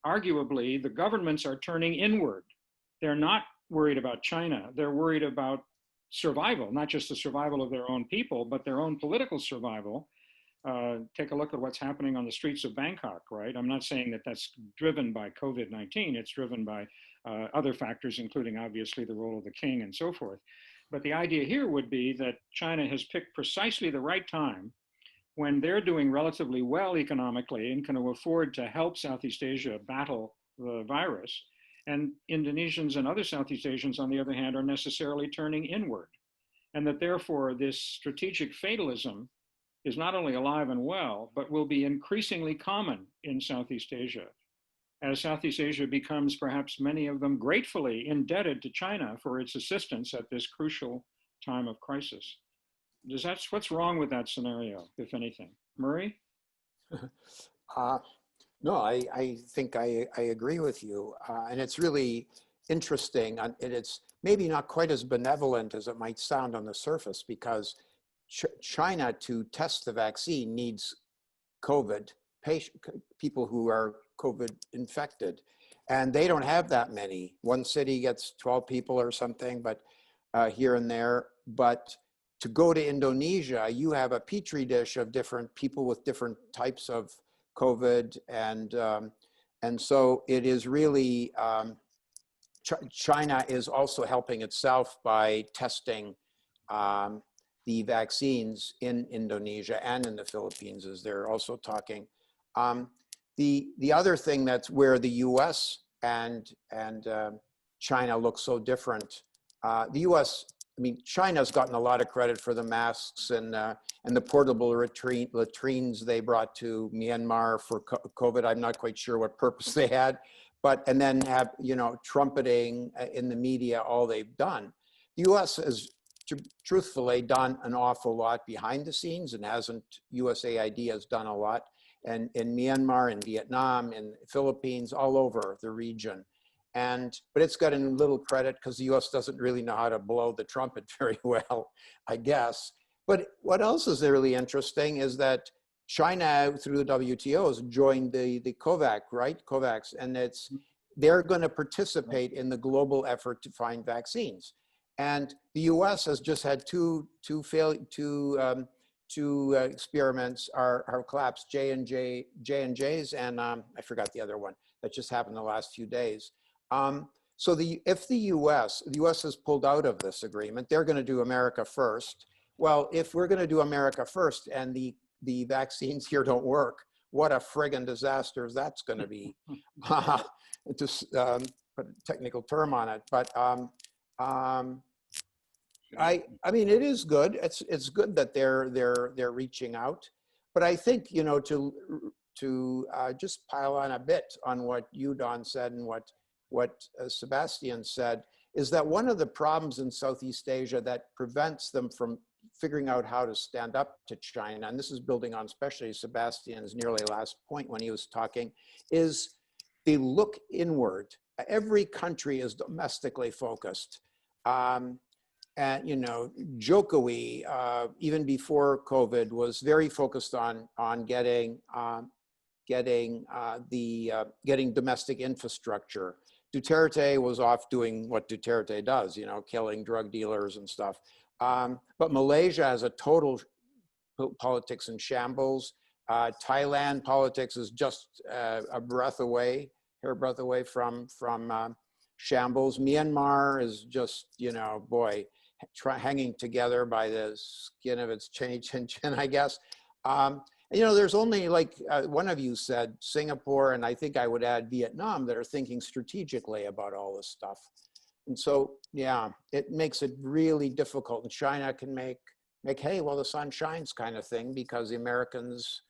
Arguably, the governments are turning inward. They're not worried about China. They're worried about survival, not just the survival of their own people, but their own political survival. take a look at what's happening on the streets of Bangkok, right? I'm not saying that that's driven by COVID-19. It's driven by other factors, including obviously the role of the king and so forth. But the idea here would be that China has picked precisely the right time when they're doing relatively well economically and can afford to help Southeast Asia battle the virus. And Indonesians and other Southeast Asians, on the other hand, are necessarily turning inward. And that therefore this strategic fatalism is not only alive and well, but will be increasingly common in Southeast Asia, as Southeast Asia becomes, perhaps many of them, gratefully indebted to China for its assistance at this crucial time of crisis. What's wrong with that scenario, if anything? Murray? No, I think I agree with you. And it's really interesting, and it's maybe not quite as benevolent as it might sound on the surface, because China, to test the vaccine, needs COVID people who are COVID infected. And they don't have that many. One city gets 12 people or something, but here and there. But to go to Indonesia, you have a petri dish of different people with different types of COVID. And so it is really, China is also helping itself by testing the vaccines in Indonesia and in the Philippines, as they're also talking. The other thing that's where the U.S. and China look so different. The U.S., I mean, China's gotten a lot of credit for the masks and the portable latrines they brought to Myanmar for COVID. I'm not quite sure what purpose they had, and then have, trumpeting in the media all they've done. The U.S. has truthfully done an awful lot behind the scenes, and USAID has done a lot, and in Myanmar, in Vietnam, in Philippines, all over the region. But it's gotten little credit because the U.S. doesn't really know how to blow the trumpet very well, I guess. But what else is really interesting is that China, through the WTO, has joined the COVAX, right? COVAX, and they're going to participate in the global effort to find vaccines. And the U.S. has just had two experiments are collapsed, J&J's, and I forgot the other one that just happened the last few days. So if the U.S. has pulled out of this agreement, they're going to do America first. Well, if we're going to do America first and the vaccines here don't work, what a friggin' disaster that's going to be. Just put a technical term on it, but I mean, it is good. It's good that they're reaching out, but I think, to just pile on a bit on what you, Don, said and what Sebastian said, is that one of the problems in Southeast Asia that prevents them from figuring out how to stand up to China, and this is building on especially Sebastian's nearly last point when he was talking, is they look inward. Every country is domestically focused. And, Jokowi, even before COVID, was very focused on getting domestic infrastructure. Duterte was off doing what Duterte does, killing drug dealers and stuff. But Malaysia has a total politics in shambles. Thailand politics is just a hair breadth away from shambles. Myanmar is just, hanging together by the skin of its chinny chin chin, I guess. There's only, like one of you said, Singapore, and I think I would add Vietnam, that are thinking strategically about all this stuff. And so, yeah, it makes it really difficult. And China can make hey, well, the sun shines kind of thing, because the Americans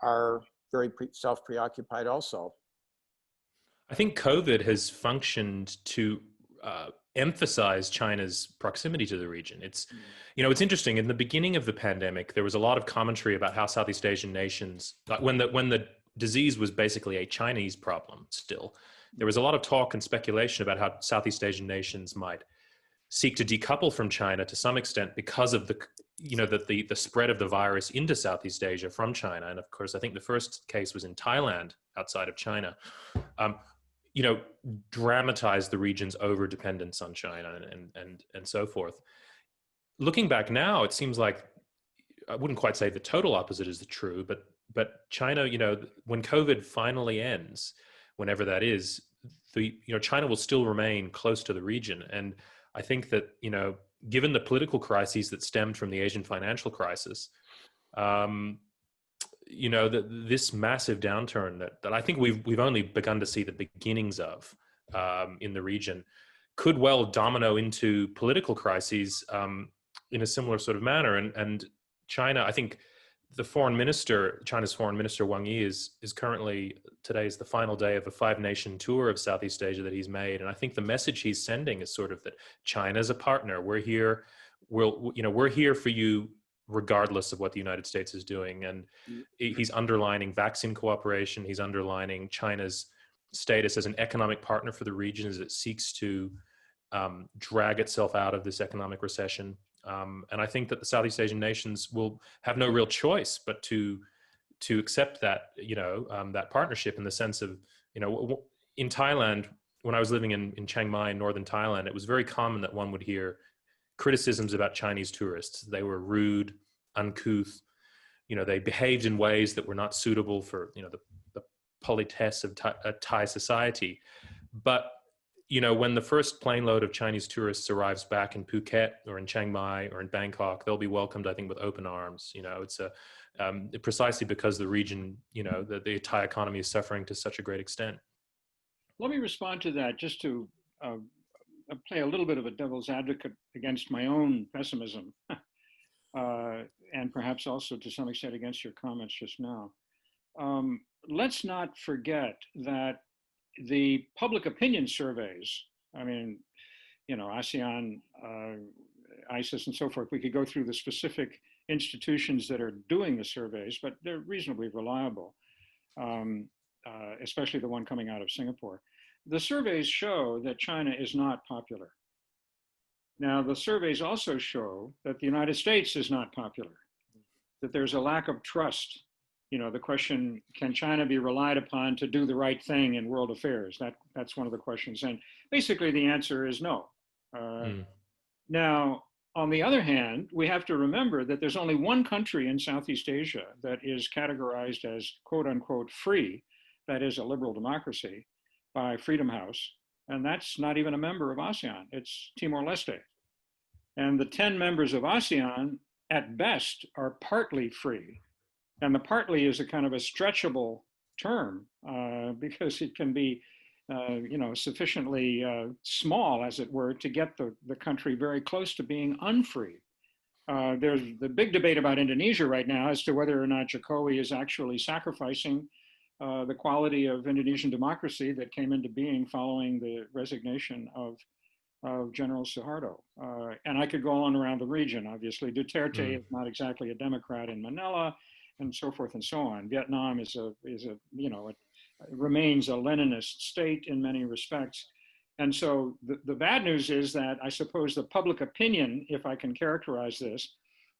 are very self-preoccupied also. I think COVID has functioned to emphasize China's proximity to the region. It's interesting. In the beginning of the pandemic, there was a lot of commentary about how Southeast Asian nations, like when the disease was basically a Chinese problem still, there was a lot of talk and speculation about how Southeast Asian nations might seek to decouple from China to some extent because of the spread of the virus into Southeast Asia from China. And of course, I think the first case was in Thailand, outside of China. Dramatize the region's over-dependence on China and so forth. Looking back now, it seems like I wouldn't quite say the total opposite is the true, but China, when COVID finally ends, whenever that is, China will still remain close to the region. And I think that, given the political crises that stemmed from the Asian financial crisis, this massive downturn that I think we've only begun to see the beginnings of in the region could well domino into political crises in a similar sort of manner. And China, I think China's foreign minister Wang Yi is currently, today is the final day of a 5-nation tour of Southeast Asia that he's made. And I think the message he's sending is sort of that China's a partner. We're here. We're here for you regardless of what the United States is doing. And he's underlining vaccine cooperation. He's underlining China's status as an economic partner for the region as it seeks to drag itself out of this economic recession. And I think that the Southeast Asian nations will have no real choice but to accept that, that partnership, in the sense of, in Thailand, when I was living in Chiang Mai in northern Thailand, it was very common that one would hear criticisms about Chinese tourists. They were rude, uncouth, they behaved in ways that were not suitable for, the politesse of Thai society. But when the first plane load of Chinese tourists arrives back in Phuket or in Chiang Mai or in Bangkok, they'll be welcomed, I think, with open arms. It's precisely because the region, the Thai economy is suffering to such a great extent. Let me respond to that, just to play a little bit of a devil's advocate against my own pessimism, and perhaps also to some extent against your comments just now. Let's not forget that the public opinion surveys, ASEAN, ISIS and so forth, we could go through the specific institutions that are doing the surveys, but they're reasonably reliable, especially the one coming out of Singapore. The surveys show that China is not popular. Now, the surveys also show that the United States is not popular, that there's a lack of trust. The question, can China be relied upon to do the right thing in world affairs? That's one of the questions. And basically the answer is no. Now, on the other hand, we have to remember that there's only one country in Southeast Asia that is categorized as quote unquote free, that is a liberal democracy, by Freedom House. And that's not even a member of ASEAN, it's Timor-Leste. And the 10 members of ASEAN at best are partly free. And the partly is a kind of a stretchable term because it can be, sufficiently small, as it were, to get the country very close to being unfree. There's the big debate about Indonesia right now as to whether or not Jokowi is actually sacrificing the quality of Indonesian democracy that came into being following the resignation of General Suharto. And I could go on around the region, obviously. Duterte is not exactly a Democrat in Manila, and so forth and so on. Vietnam remains a Leninist state in many respects. And so the bad news is that I suppose the public opinion, if I can characterize this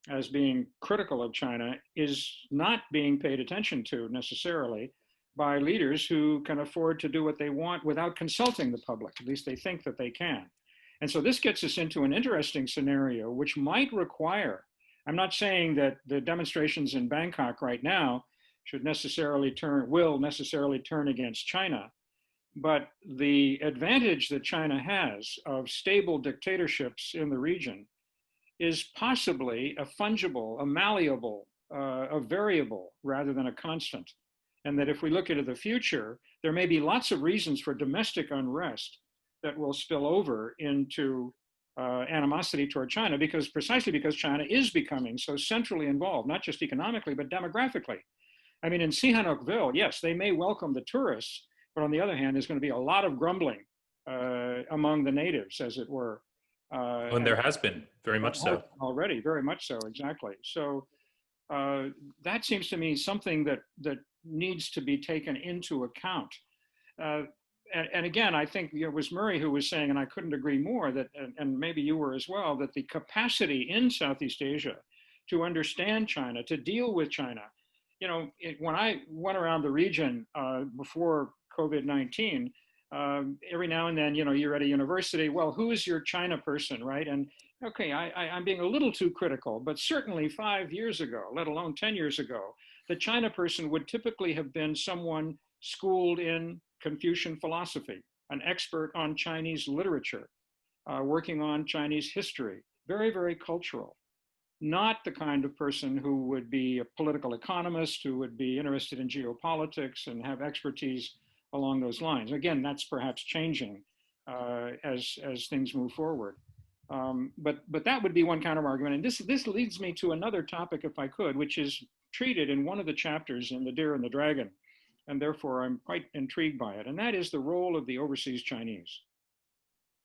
as being critical of China, is not being paid attention to necessarily by leaders who can afford to do what they want without consulting the public. At least they think that they can. And so this gets us into an interesting scenario, which might require, I'm not saying that the demonstrations in Bangkok right now will necessarily turn against China, but the advantage that China has of stable dictatorships in the region is possibly a fungible, a malleable, a variable rather than a constant. And that if we look into the future, there may be lots of reasons for domestic unrest that will spill over into animosity toward China, precisely because China is becoming so centrally involved, not just economically, but demographically. I mean, in Sihanoukville, yes, they may welcome the tourists, but on the other hand, there's going to be a lot of grumbling among the natives, as it were. And there has been, very much so. Already, very much so, exactly. So that seems to me something that needs to be taken into account. And again, I think it was Murray who was saying, and I couldn't agree more, that, and maybe you were as well, that the capacity in Southeast Asia to understand China, to deal with China, when I went around the region before COVID-19, every now and then, you're at a university, well, who is your China person, right? And okay, I'm being a little too critical, but certainly 5 years ago, let alone 10 years ago, the China person would typically have been someone schooled in Confucian philosophy, an expert on Chinese literature, working on Chinese history, very, very cultural. Not the kind of person who would be a political economist, who would be interested in geopolitics and have expertise along those lines. Again, that's perhaps changing as things move forward. But that would be one counter argument. And this leads me to another topic, if I could, which is treated in one of the chapters in The Deer and the Dragon. And therefore, I'm quite intrigued by it. And that is the role of the overseas Chinese.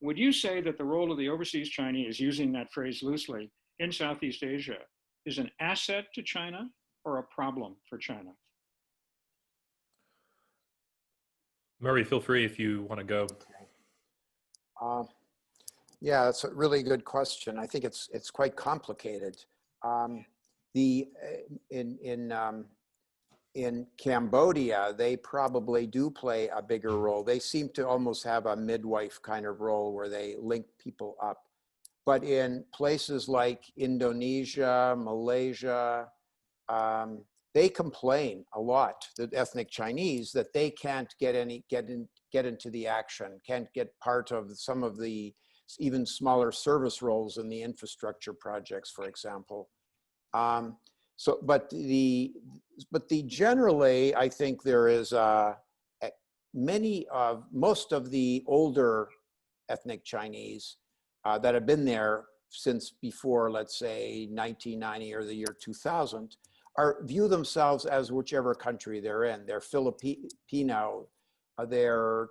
Would you say that the role of the overseas Chinese, using that phrase loosely, in Southeast Asia is an asset to China or a problem for China? Murray, feel free if you want to go. Yeah, that's a really good question. I think it's quite complicated. In Cambodia, they probably do play a bigger role. They seem to almost have a midwife kind of role where they link people up. But in places like Indonesia, Malaysia, they complain a lot, the ethnic Chinese, that they can't get into the action, can't get part of some of the even smaller service roles in the infrastructure projects, for example. But generally, I think there is most of the older ethnic Chinese that have been there since before, let's say, 1990 or the year 2000, view themselves as whichever country they're in. They're Filipino, they're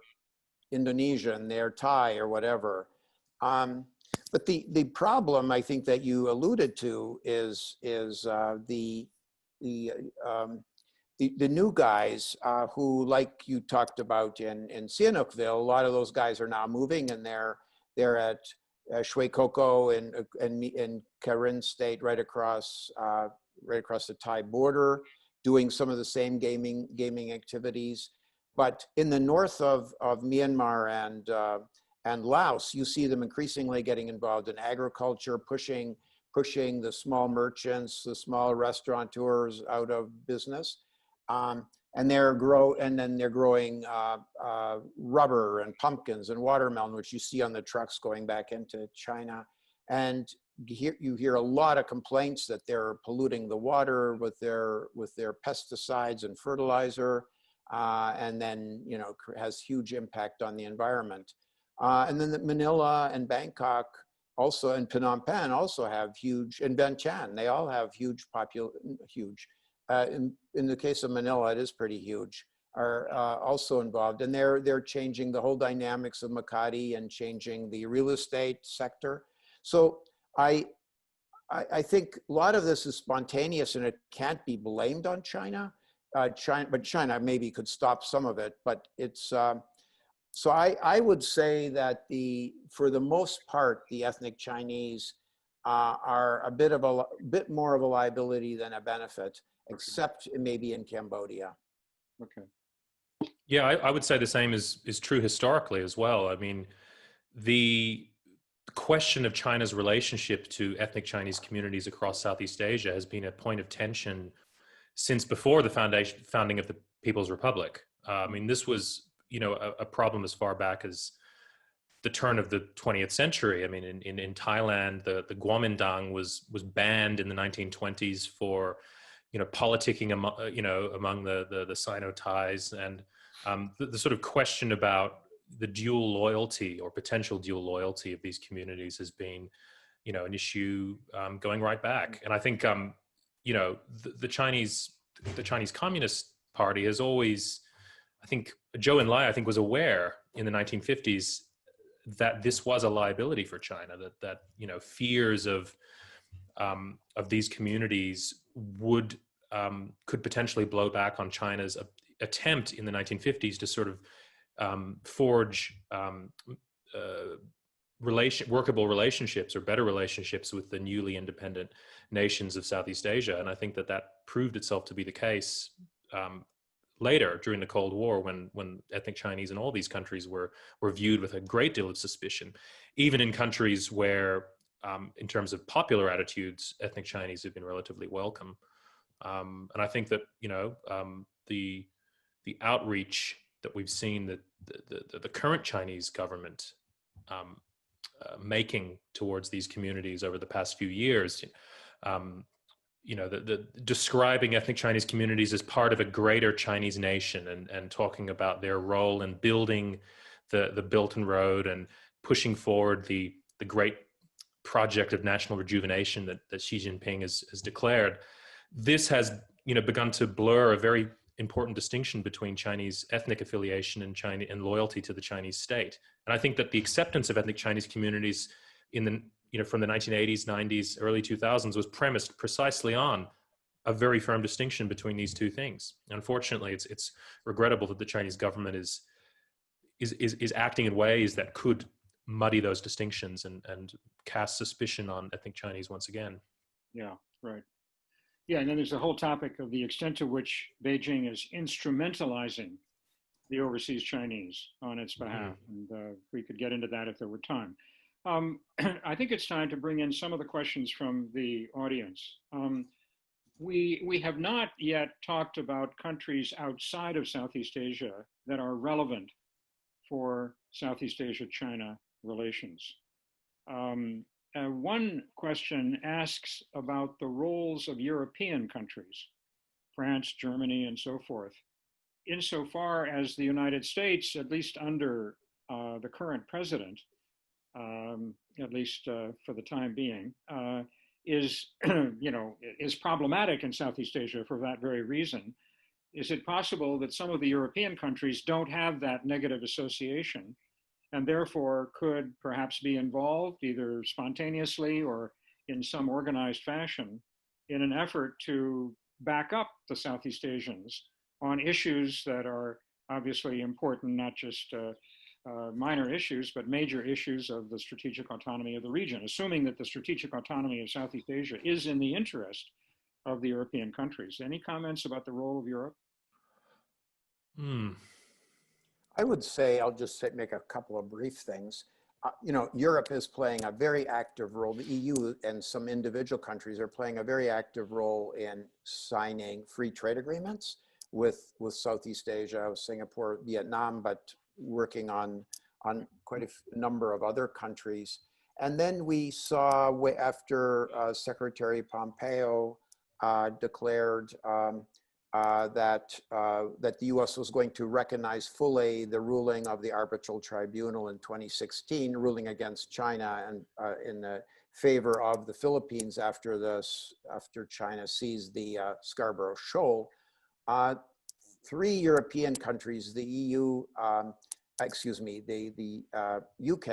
Indonesian, they're Thai or whatever. But the problem, I think, that you alluded to is the new guys who, like you talked about in Sihanoukville, a lot of those guys are now moving, and they're at Shui Koko in Karen State, right across the Thai border, doing some of the same gaming activities. But in the north of Myanmar and Laos, you see them increasingly getting involved in agriculture, pushing the small merchants, the small restaurateurs out of business. And they're growing rubber and pumpkins and watermelon, which you see on the trucks going back into China. And you hear a lot of complaints that they're polluting the water with their pesticides and fertilizer, and then has huge impact on the environment. And then Manila and Bangkok also, and Phnom Penh also have huge, and Vientiane, they all have huge. In the case of Manila, it is pretty huge, are also involved. And they're changing the whole dynamics of Makati and changing the real estate sector. So I think a lot of this is spontaneous and it can't be blamed on China. But China maybe could stop some of it, but it's, so I would say that for the most part, the ethnic Chinese are a bit more of a liability than a benefit, except maybe in Cambodia. Okay. Yeah, I would say the same is true historically as well. I mean, the question of China's relationship to ethnic Chinese communities across Southeast Asia has been a point of tension since before the founding of the People's Republic. I mean, this was, a problem as far back as the turn of the 20th century. I mean, in Thailand, the Kuomintang was banned in the 1920s for, politicking among the Sino-Thais, and the sort of question about the dual loyalty or potential dual loyalty of these communities has been, an issue going right back. And I think, the Chinese Communist Party has always, I think Zhou Enlai, was aware in the 1950s that this was a liability for China, that fears of these communities could potentially blow back on China's attempt in the 1950s to sort of forge workable relationships or better relationships with the newly independent nations of Southeast Asia. And I think that proved itself to be the case later during the Cold War, when ethnic Chinese in all these countries were viewed with a great deal of suspicion, even in countries where, in terms of popular attitudes, ethnic Chinese have been relatively welcome. And I think that the outreach that we've seen that the current Chinese government making towards these communities over the past few years, the describing ethnic Chinese communities as part of a greater Chinese nation, and talking about their role in building the Belt and Road and pushing forward the great project of national rejuvenation that Xi Jinping has declared. This has begun to blur a very important distinction between Chinese ethnic affiliation and loyalty to the Chinese state. And I think that the acceptance of ethnic Chinese communities from the 1980s, 90s, early 2000s was premised precisely on a very firm distinction between these two things. Unfortunately, it's regrettable that the Chinese government is acting in ways that could muddy those distinctions and cast suspicion on ethnic Chinese once again. Yeah, right. Yeah, and then there's the whole topic of the extent to which Beijing is instrumentalizing the overseas Chinese on its behalf. Mm-hmm. And we could get into that if there were time. I think it's time to bring in some of the questions from the audience. We have not yet talked about countries outside of Southeast Asia that are relevant for Southeast Asia-China relations. One question asks about the roles of European countries, France, Germany, and so forth, insofar as the United States, at least under the current president, at least for the time being, is problematic in Southeast Asia for that very reason. Is it possible that some of the European countries don't have that negative association, and therefore could perhaps be involved either spontaneously or in some organized fashion in an effort to back up the Southeast Asians on issues that are obviously important, not just minor issues, but major issues of the strategic autonomy of the region, assuming that the strategic autonomy of Southeast Asia is in the interest of the European countries. Any comments about the role of Europe? I would say, I'll just make a couple of brief things. Europe is playing a very active role. The EU and some individual countries are playing a very active role in signing free trade agreements with Southeast Asia, Singapore, Vietnam, but working on quite a number of other countries. And then we saw after Secretary Pompeo declared that the U.S. was going to recognize fully the ruling of the Arbitral Tribunal in 2016, ruling against China and in the favor of the Philippines after China seized the Scarborough Shoal. 3 European countries, the EU, the UK,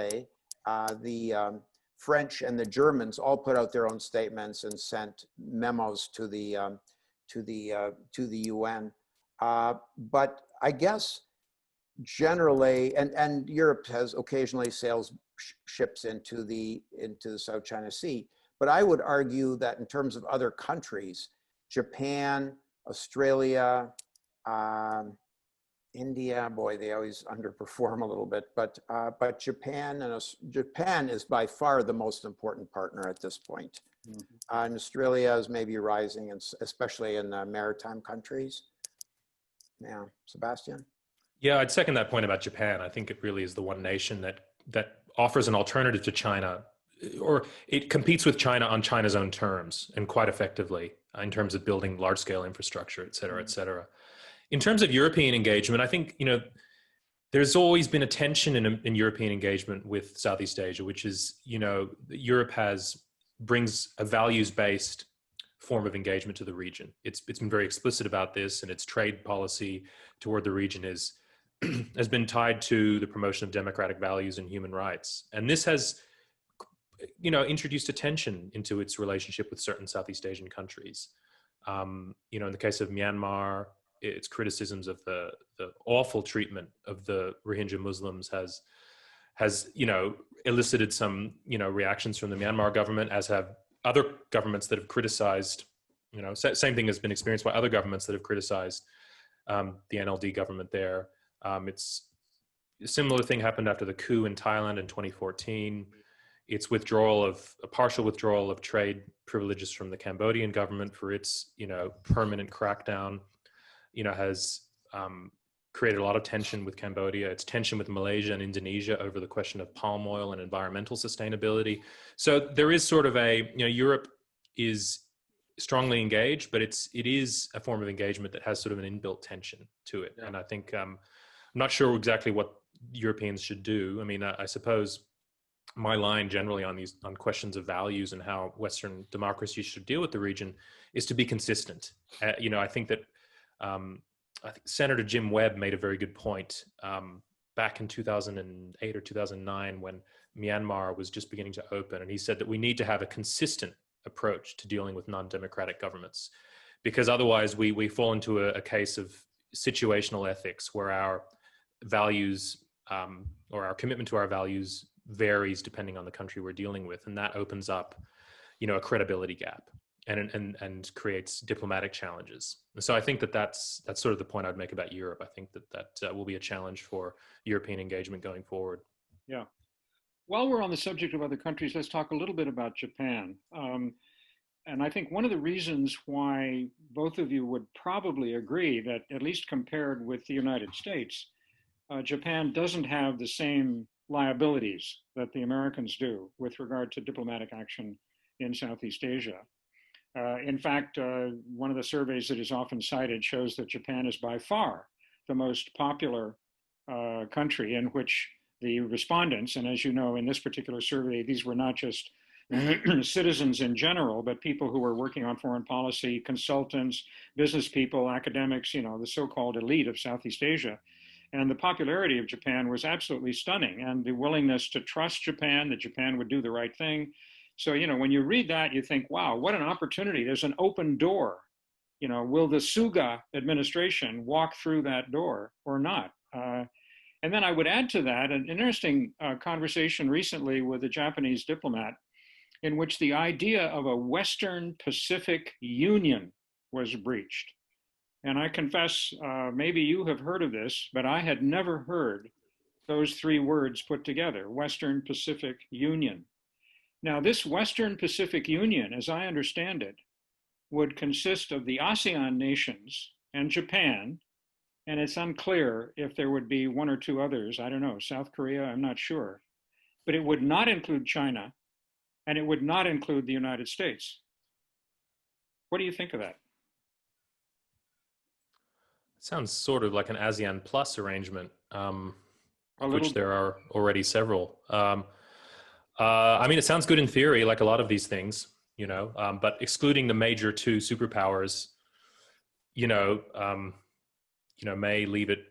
the French, and the Germans all put out their own statements and sent memos to the UN. But I guess generally, and Europe has occasionally sails ships into the South China Sea. But I would argue that in terms of other countries, Japan, Australia, India, boy, they always underperform a little bit, but Japan is by far the most important partner at this point. Mm-hmm. And Australia is maybe rising, especially in the maritime countries. Yeah, Sebastian? Yeah, I'd second that point about Japan. I think it really is the one nation that offers an alternative to China, or it competes with China on China's own terms and quite effectively in terms of building large-scale infrastructure, et cetera, et cetera. In terms of European engagement, I think, there's always been a tension in European engagement with Southeast Asia, which is, Europe brings a values-based form of engagement to the region. It's been very explicit about this, and its trade policy toward the region has been tied to the promotion of democratic values and human rights. And this has, introduced a tension into its relationship with certain Southeast Asian countries. In the case of Myanmar, its criticisms of the awful treatment of the Rohingya Muslims has elicited some reactions from the Myanmar government, as have other governments that have criticized. Same thing has been experienced by other governments that have criticized the NLD government there. It's a similar thing happened after the coup in Thailand in 2014. Its a partial withdrawal of trade privileges from the Cambodian government for its, permanent crackdown, has created a lot of tension with Cambodia. It's tension with Malaysia and Indonesia over the question of palm oil and environmental sustainability. So there is sort of Europe is strongly engaged, but it is a form of engagement that has sort of an inbuilt tension to it. Yeah. And I think I'm not sure exactly what Europeans should do. I mean, I suppose my line generally on questions of values and how Western democracies should deal with the region is to be consistent. I think that I think Senator Jim Webb made a very good point back in 2008 or 2009 when Myanmar was just beginning to open, and he said that we need to have a consistent approach to dealing with non-democratic governments, because otherwise we fall into a case of situational ethics where our values or our commitment to our values varies depending on the country we're dealing with, and that opens up, a credibility gap and creates diplomatic challenges. So I think that's sort of the point I'd make about Europe. I think that will be a challenge for European engagement going forward. Yeah. While we're on the subject of other countries, let's talk a little bit about Japan. And I think one of the reasons why both of you would probably agree that, at least compared with the United States, Japan doesn't have the same liabilities that the Americans do with regard to diplomatic action in Southeast Asia. In fact, one of the surveys that is often cited shows that Japan is by far the most popular country in which the respondents, and as you know, in this particular survey, these were not just citizens in general, but people who were working on foreign policy, consultants, business people, academics, the so-called elite of Southeast Asia. And the popularity of Japan was absolutely stunning, and the willingness to trust Japan, that Japan would do the right thing. So, when you read that, you think, wow, what an opportunity. There's an open door. Will the Suga administration walk through that door or not? And then I would add to that an interesting conversation recently with a Japanese diplomat in which the idea of a Western Pacific Union was breached. And I confess, maybe you have heard of this, but I had never heard those three words put together, Western Pacific Union. Now, this Western Pacific Union, as I understand it, would consist of the ASEAN nations and Japan, and it's unclear if there would be one or two others. I don't know, South Korea, I'm not sure. But it would not include China, and it would not include the United States. What do you think of that? Sounds sort of like an ASEAN Plus arrangement, which there are already several. I mean, it sounds good in theory, like a lot of these things, but excluding the major two superpowers, may leave it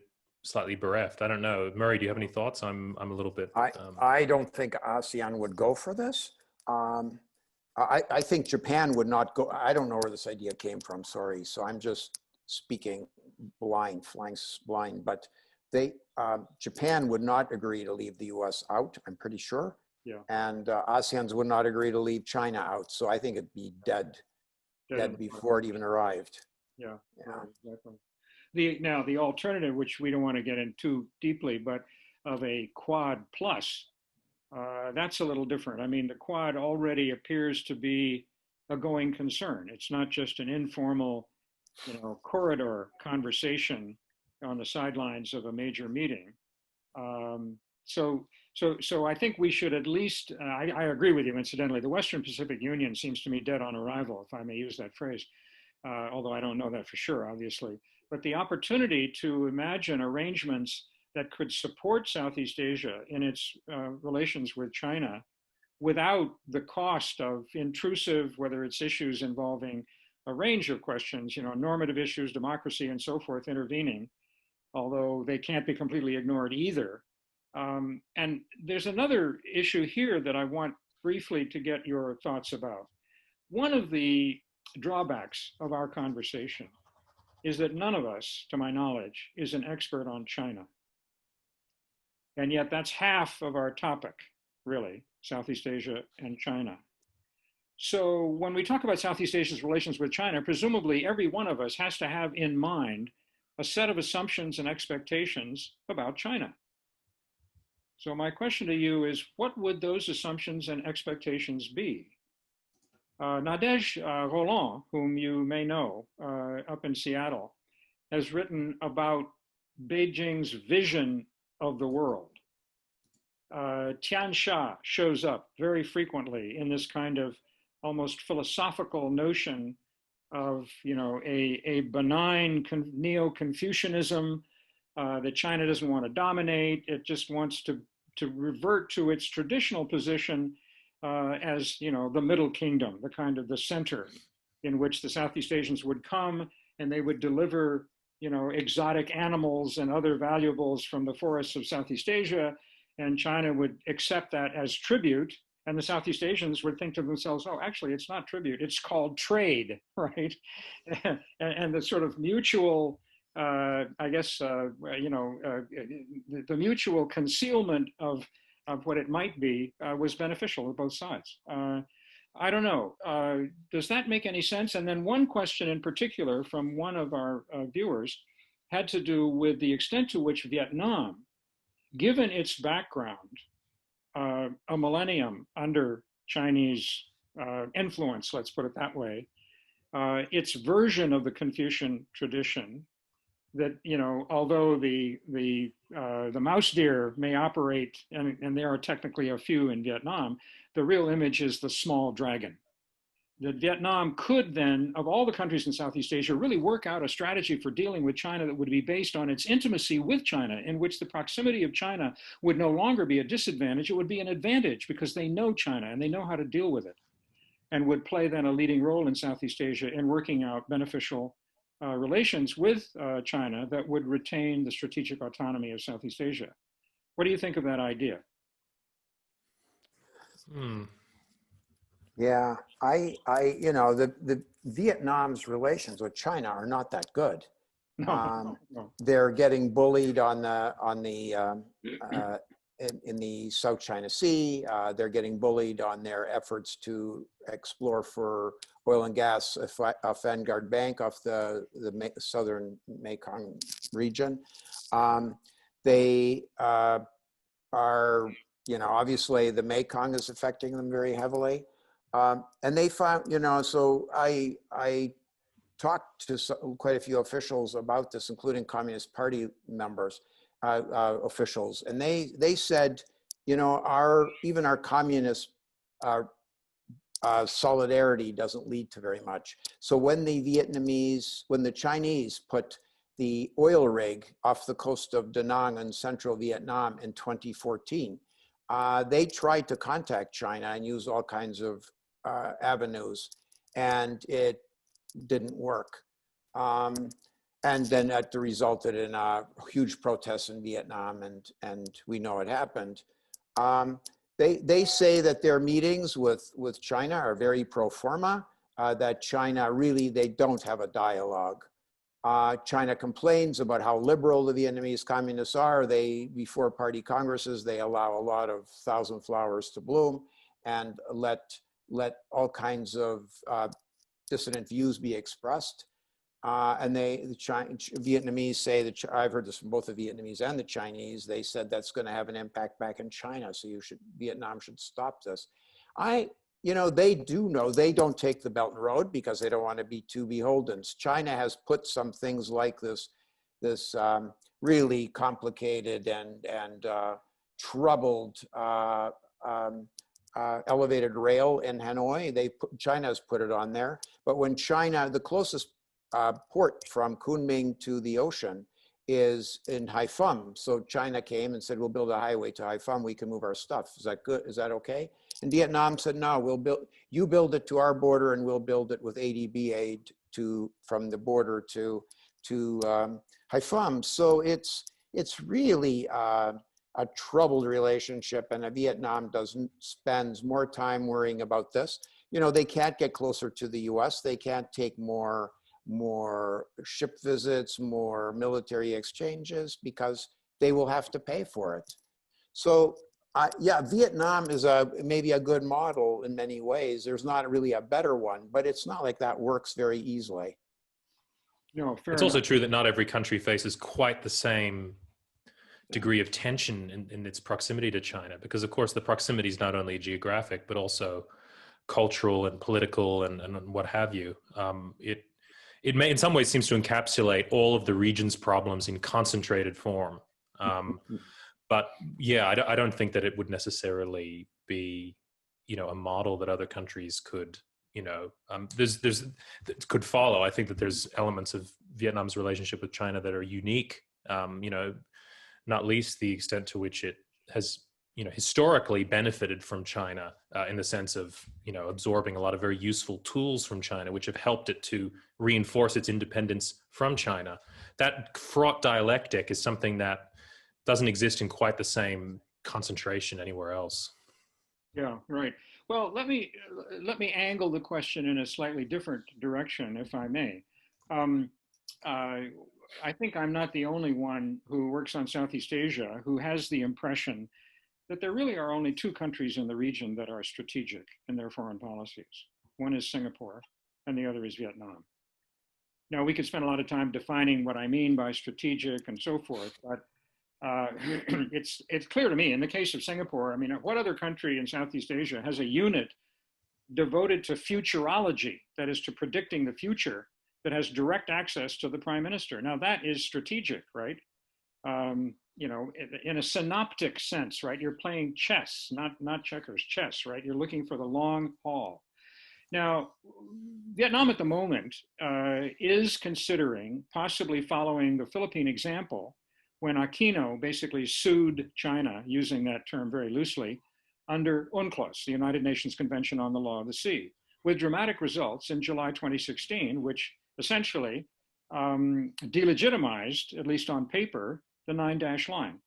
slightly bereft. I don't know. Murray, do you have any thoughts? I'm a little bit. I don't think ASEAN would go for this. I think Japan would not go. I don't know where this idea came from. Sorry. So I'm just speaking flying blind, but Japan would not agree to leave the US out, I'm pretty sure. Yeah. And ASEANs would not agree to leave China out. So I think it'd be dead before it even arrived. Yeah. Exactly. The alternative, which we don't want to get in too deeply, but of a Quad plus, that's a little different. I mean, the Quad already appears to be a going concern. It's not just an informal, corridor conversation on the sidelines of a major meeting. So I think we should at least, I agree with you, incidentally, the Western Pacific Union seems to me dead on arrival, if I may use that phrase, although I don't know that for sure, obviously. But the opportunity to imagine arrangements that could support Southeast Asia in its relations with China without the cost of intrusive, whether it's issues involving a range of questions, normative issues, democracy, and so forth intervening, although they can't be completely ignored either. And there's another issue here that I want briefly to get your thoughts about. One of the drawbacks of our conversation is that none of us, to my knowledge, is an expert on China. And yet that's half of our topic, really, Southeast Asia and China. So when we talk about Southeast Asia's relations with China, presumably every one of us has to have in mind a set of assumptions and expectations about China. So my question to you is, what would those assumptions and expectations be? Nadège Roland, whom you may know up in Seattle, has written about Beijing's vision of the world. Tian Sha shows up very frequently in this kind of almost philosophical notion of, a benign neo-Confucianism that China doesn't want to dominate. It just wants to revert to its traditional position as, the middle kingdom, the kind of the center in which the Southeast Asians would come and they would deliver, exotic animals and other valuables from the forests of Southeast Asia, and China would accept that as tribute. And the Southeast Asians would think to themselves, oh, actually, it's not tribute, it's called trade, right? And the sort of mutual, the mutual concealment of what it might be was beneficial to both sides. I don't know, does that make any sense? And then one question in particular from one of our viewers had to do with the extent to which Vietnam, given its background, a millennium under Chinese influence, let's put it that way, its version of the Confucian tradition, that although the mouse deer may operate, and there are technically a few in Vietnam, the real image is the small dragon. That Vietnam could then, of all the countries in Southeast Asia, really work out a strategy for dealing with China that would be based on its intimacy with China, in which the proximity of China would no longer be a disadvantage, it would be an advantage because they know China and they know how to deal with it, and would play then a leading role in Southeast Asia in working out beneficial relations with China that would retain the strategic autonomy of Southeast Asia. What do you think of that idea? Yeah, the Vietnam's relations with China are not that good. No. They're getting bullied in the South China Sea. They're getting bullied on their efforts to explore for oil and gas off Vanguard Bank, off the southern Mekong region. They are, obviously the Mekong is affecting them very heavily. And they found, so I talked to quite a few officials about this, including Communist Party members, officials, and they said, even our communist solidarity doesn't lead to very much. So when the Chinese put the oil rig off the coast of Da Nang in central Vietnam in 2014, they tried to contact China and use all kinds of avenues, and it didn't work. And then that resulted in huge protests in Vietnam, and we know it happened. They say that their meetings with China are very pro forma, that China really, they don't have a dialogue. China complains about how liberal the Vietnamese communists are. Before party congresses, they allow a lot of thousand flowers to bloom and let all kinds of dissident views be expressed. And the Vietnamese say that, I've heard this from both the Vietnamese and the Chinese, they said that's going to have an impact back in China, so Vietnam should stop this. They do know they don't take the Belt and Road because they don't want to be too beholden. China has put some things like this really complicated and troubled elevated rail in Hanoi. China has put it on there. But when China, the closest port from Kunming to the ocean is in Haiphong. So China came and said, we'll build a highway to Haiphong. We can move our stuff. Is that good? Is that okay? And Vietnam said, no, you build it to our border and we'll build it with ADB aid from the border to Haiphong. So it's really a troubled relationship, and Vietnam spends more time worrying about this. They can't get closer to the US. They can't take more ship visits, more military exchanges, because they will have to pay for it. So yeah, Vietnam is maybe a good model in many ways. There's not really a better one, but it's not like that works very easily. No, fair It's enough. also true that not every country faces quite the same degree of tension in its proximity to China, because of course the proximity is not only geographic but also cultural and political and what have you. It may in some ways seems to encapsulate all of the region's problems in concentrated form. But yeah, I don't think that it would necessarily be, a model that other countries could, could follow. I think that there's elements of Vietnam's relationship with China that are unique, not least the extent to which it has, historically benefited from China in the sense of, absorbing a lot of very useful tools from China, which have helped it to reinforce its independence from China. That fraught dialectic is something that doesn't exist in quite the same concentration anywhere else. Yeah, right. Well, let me angle the question in a slightly different direction, if I may. I think I'm not the only one who works on Southeast Asia who has the impression that there really are only two countries in the region that are strategic in their foreign policies. One is Singapore, and the other is Vietnam. Now, we could spend a lot of time defining what I mean by strategic and so forth, but it's clear to me in the case of Singapore. I mean, what other country in Southeast Asia has a unit devoted to futurology, that is to predicting the future, that has direct access to the prime minister? Now that is strategic, right? In a synoptic sense, right? You're playing chess, not checkers, chess, right? You're looking for the long haul. Now, Vietnam at the moment is considering possibly following the Philippine example, when Aquino basically sued China, using that term very loosely, under UNCLOS, the United Nations Convention on the Law of the Sea, with dramatic results in July 2016, which essentially delegitimized, at least on paper, the 9-dash line,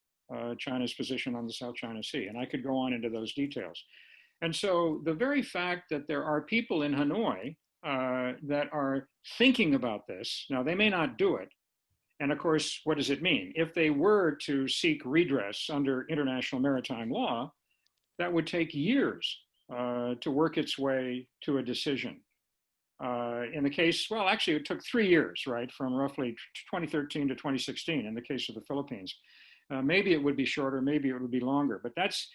China's position on the South China Sea. And I could go on into those details. And so the very fact that there are people in Hanoi that are thinking about this, now they may not do it. And of course, what does it mean? If they were to seek redress under international maritime law, that would take years to work its way to a decision. In the case, well, actually it took 3 years, right? From roughly 2013 to 2016 in the case of the Philippines. Maybe it would be shorter, maybe it would be longer, but that's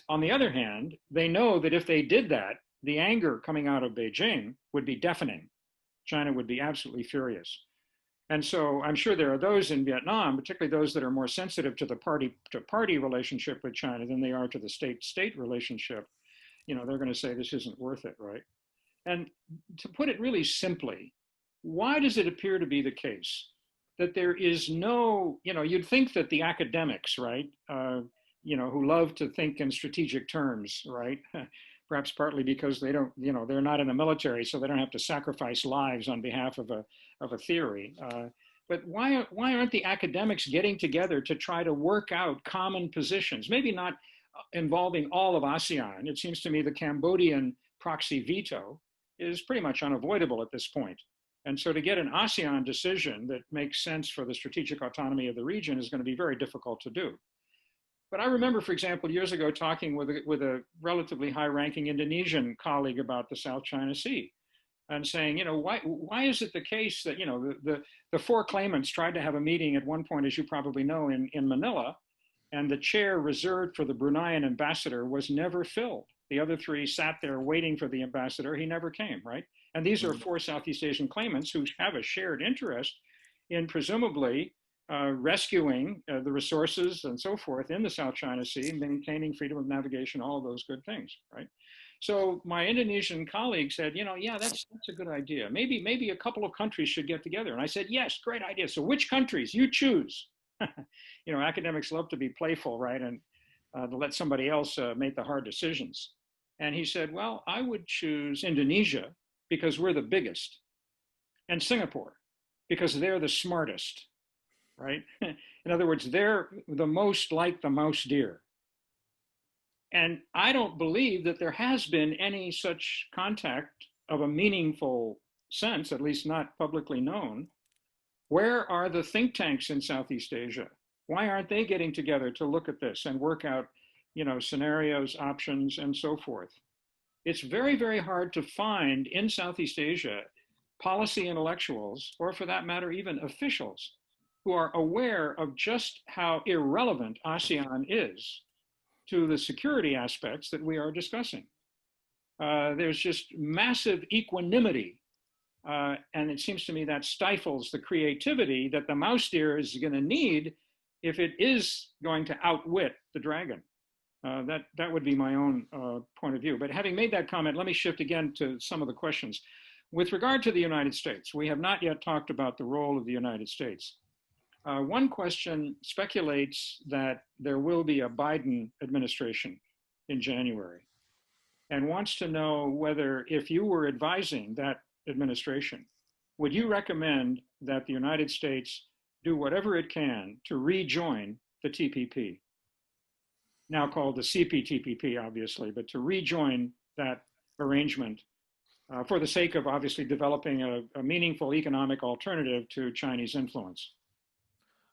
on the other hand, they know that if they did that, the anger coming out of Beijing would be deafening. China would be absolutely furious. And so I'm sure there are those in Vietnam, particularly those that are more sensitive to the party-to-party relationship with China than they are to the state-state relationship. They're going to say this isn't worth it, right? And to put it really simply, why does it appear to be the case that there is no, you'd think that the academics, right, who love to think in strategic terms, right, perhaps partly because they don't, they're not in the military, so they don't have to sacrifice lives on behalf of a theory. But why aren't the academics getting together to try to work out common positions? Maybe not involving all of ASEAN. It seems to me the Cambodian proxy veto is pretty much unavoidable at this point. And so to get an ASEAN decision that makes sense for the strategic autonomy of the region is going to be very difficult to do. But I remember, for example, years ago talking with a relatively high-ranking Indonesian colleague about the South China Sea, and saying, why is it the case that, the four claimants tried to have a meeting at one point, as you probably know, in Manila, and the chair reserved for the Bruneian ambassador was never filled. The other three sat there waiting for the ambassador. He never came, right? And these are four Southeast Asian claimants who have a shared interest in presumably rescuing the resources and so forth in the South China Sea, maintaining freedom of navigation, all of those good things, right? So my Indonesian colleague said, yeah, that's a good idea. Maybe a couple of countries should get together. And I said, yes, great idea. So which countries? You choose. Academics love to be playful, right? And to let somebody else make the hard decisions. And he said, well, I would choose Indonesia because we're the biggest, and Singapore because they're the smartest, right? In other words, they're the most like the mouse deer. And I don't believe that there has been any such contact of a meaningful sense, at least not publicly known. Where are the think tanks in Southeast Asia? Why aren't they getting together to look at this and work out, scenarios, options, and so forth? It's very, very hard to find in Southeast Asia policy intellectuals, or for that matter, even officials, who are aware of just how irrelevant ASEAN is to the security aspects that we are discussing. There's just massive equanimity, and it seems to me that stifles the creativity that the mouse deer is going to need if it is going to outwit the dragon. That would be my own point of view. But having made that comment, let me shift again to some of the questions. With regard to the United States, we have not yet talked about the role of the United States. One question speculates that there will be a Biden administration in January, and wants to know whether, if you were advising that administration, would you recommend that the United States do whatever it can to rejoin the TPP, now called the CPTPP, obviously, but to rejoin that arrangement for the sake of obviously developing a meaningful economic alternative to Chinese influence?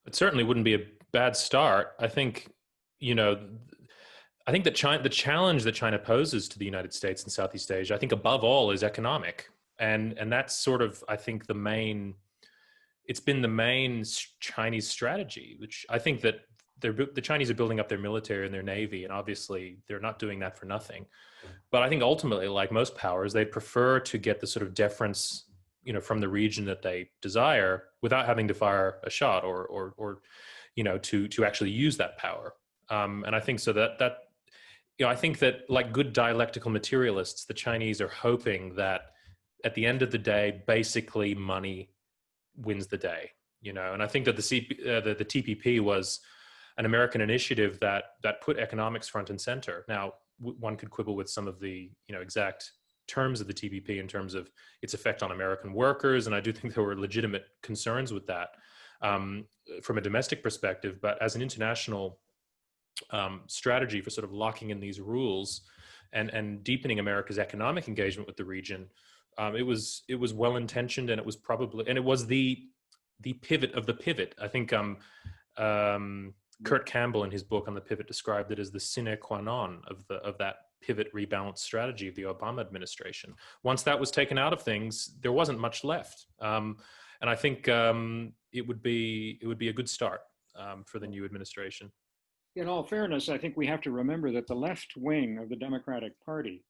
It certainly wouldn't be a bad start. I think, I think that the challenge that China poses to the United States and Southeast Asia, I think above all, is economic. And that's sort of, I think, it's been the main Chinese strategy, which I think that the Chinese are building up their military and their navy, and obviously they're not doing that for nothing. But I think ultimately, like most powers, they prefer to get the sort of deference, from the region that they desire without having to fire a shot or to actually use that power. And I think so that I think that, like good dialectical materialists, the Chinese are hoping that at the end of the day, basically money wins the day, and I think that the TPP was an American initiative that put economics front and center. Now, one could quibble with some of the exact terms of the TPP in terms of its effect on American workers, and I do think there were legitimate concerns with that from a domestic perspective. But as an international strategy for sort of locking in these rules and deepening America's economic engagement with the region, it was well intentioned, and it was the pivot of the pivot. I think Kurt Campbell, in his book on the pivot, described it as the sine qua non of that pivot rebalance strategy of the Obama administration. Once that was taken out of things, there wasn't much left, and I think it would be a good start for the new administration. In all fairness, I think we have to remember that the left wing of the Democratic Party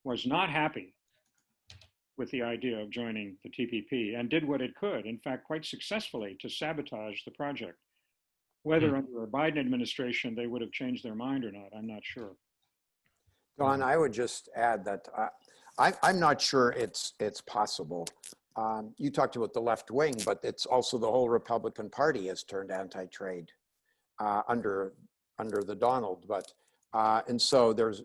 was not happy with the idea of joining the TPP and did what it could, in fact, quite successfully, to sabotage the project. Whether under a Biden administration they would have changed their mind or not, I'm not sure. Don, I would just add that I'm not sure it's possible. You talked about the left wing, but it's also the whole Republican Party has turned anti-trade under the Donald. But and so there's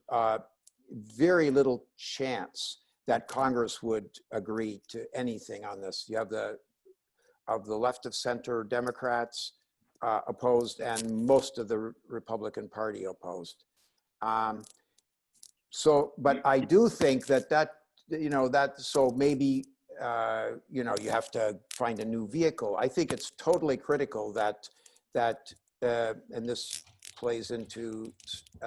very little chance that Congress would agree to anything on this. You have the left of center Democrats opposed, and most of the Republican Party opposed. But I do think so maybe you have to find a new vehicle. I think it's totally critical that and this plays into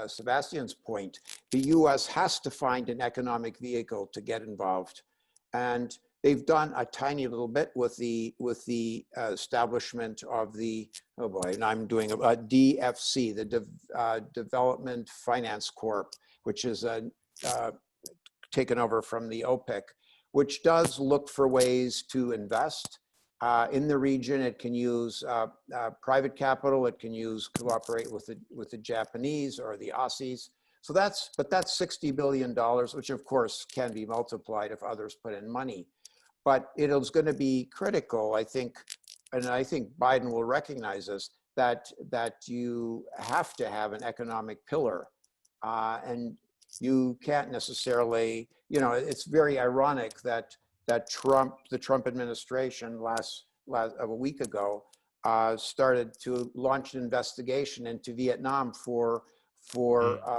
Sebastian's point, the U.S. has to find an economic vehicle to get involved, and they've done a tiny little bit with the establishment of the, oh boy, and I'm doing a DFC, the Development Finance Corp, which is taken over from the OPEC, which does look for ways to invest in the region. It can use private capital. It can cooperate with the Japanese or the Aussies. So that's $60 billion, which of course can be multiplied if others put in money. But it is going to be critical, I think, and I think Biden will recognize this, that you have to have an economic pillar, and you can't necessarily, it's very ironic that the Trump administration a week ago started to launch an investigation into Vietnam for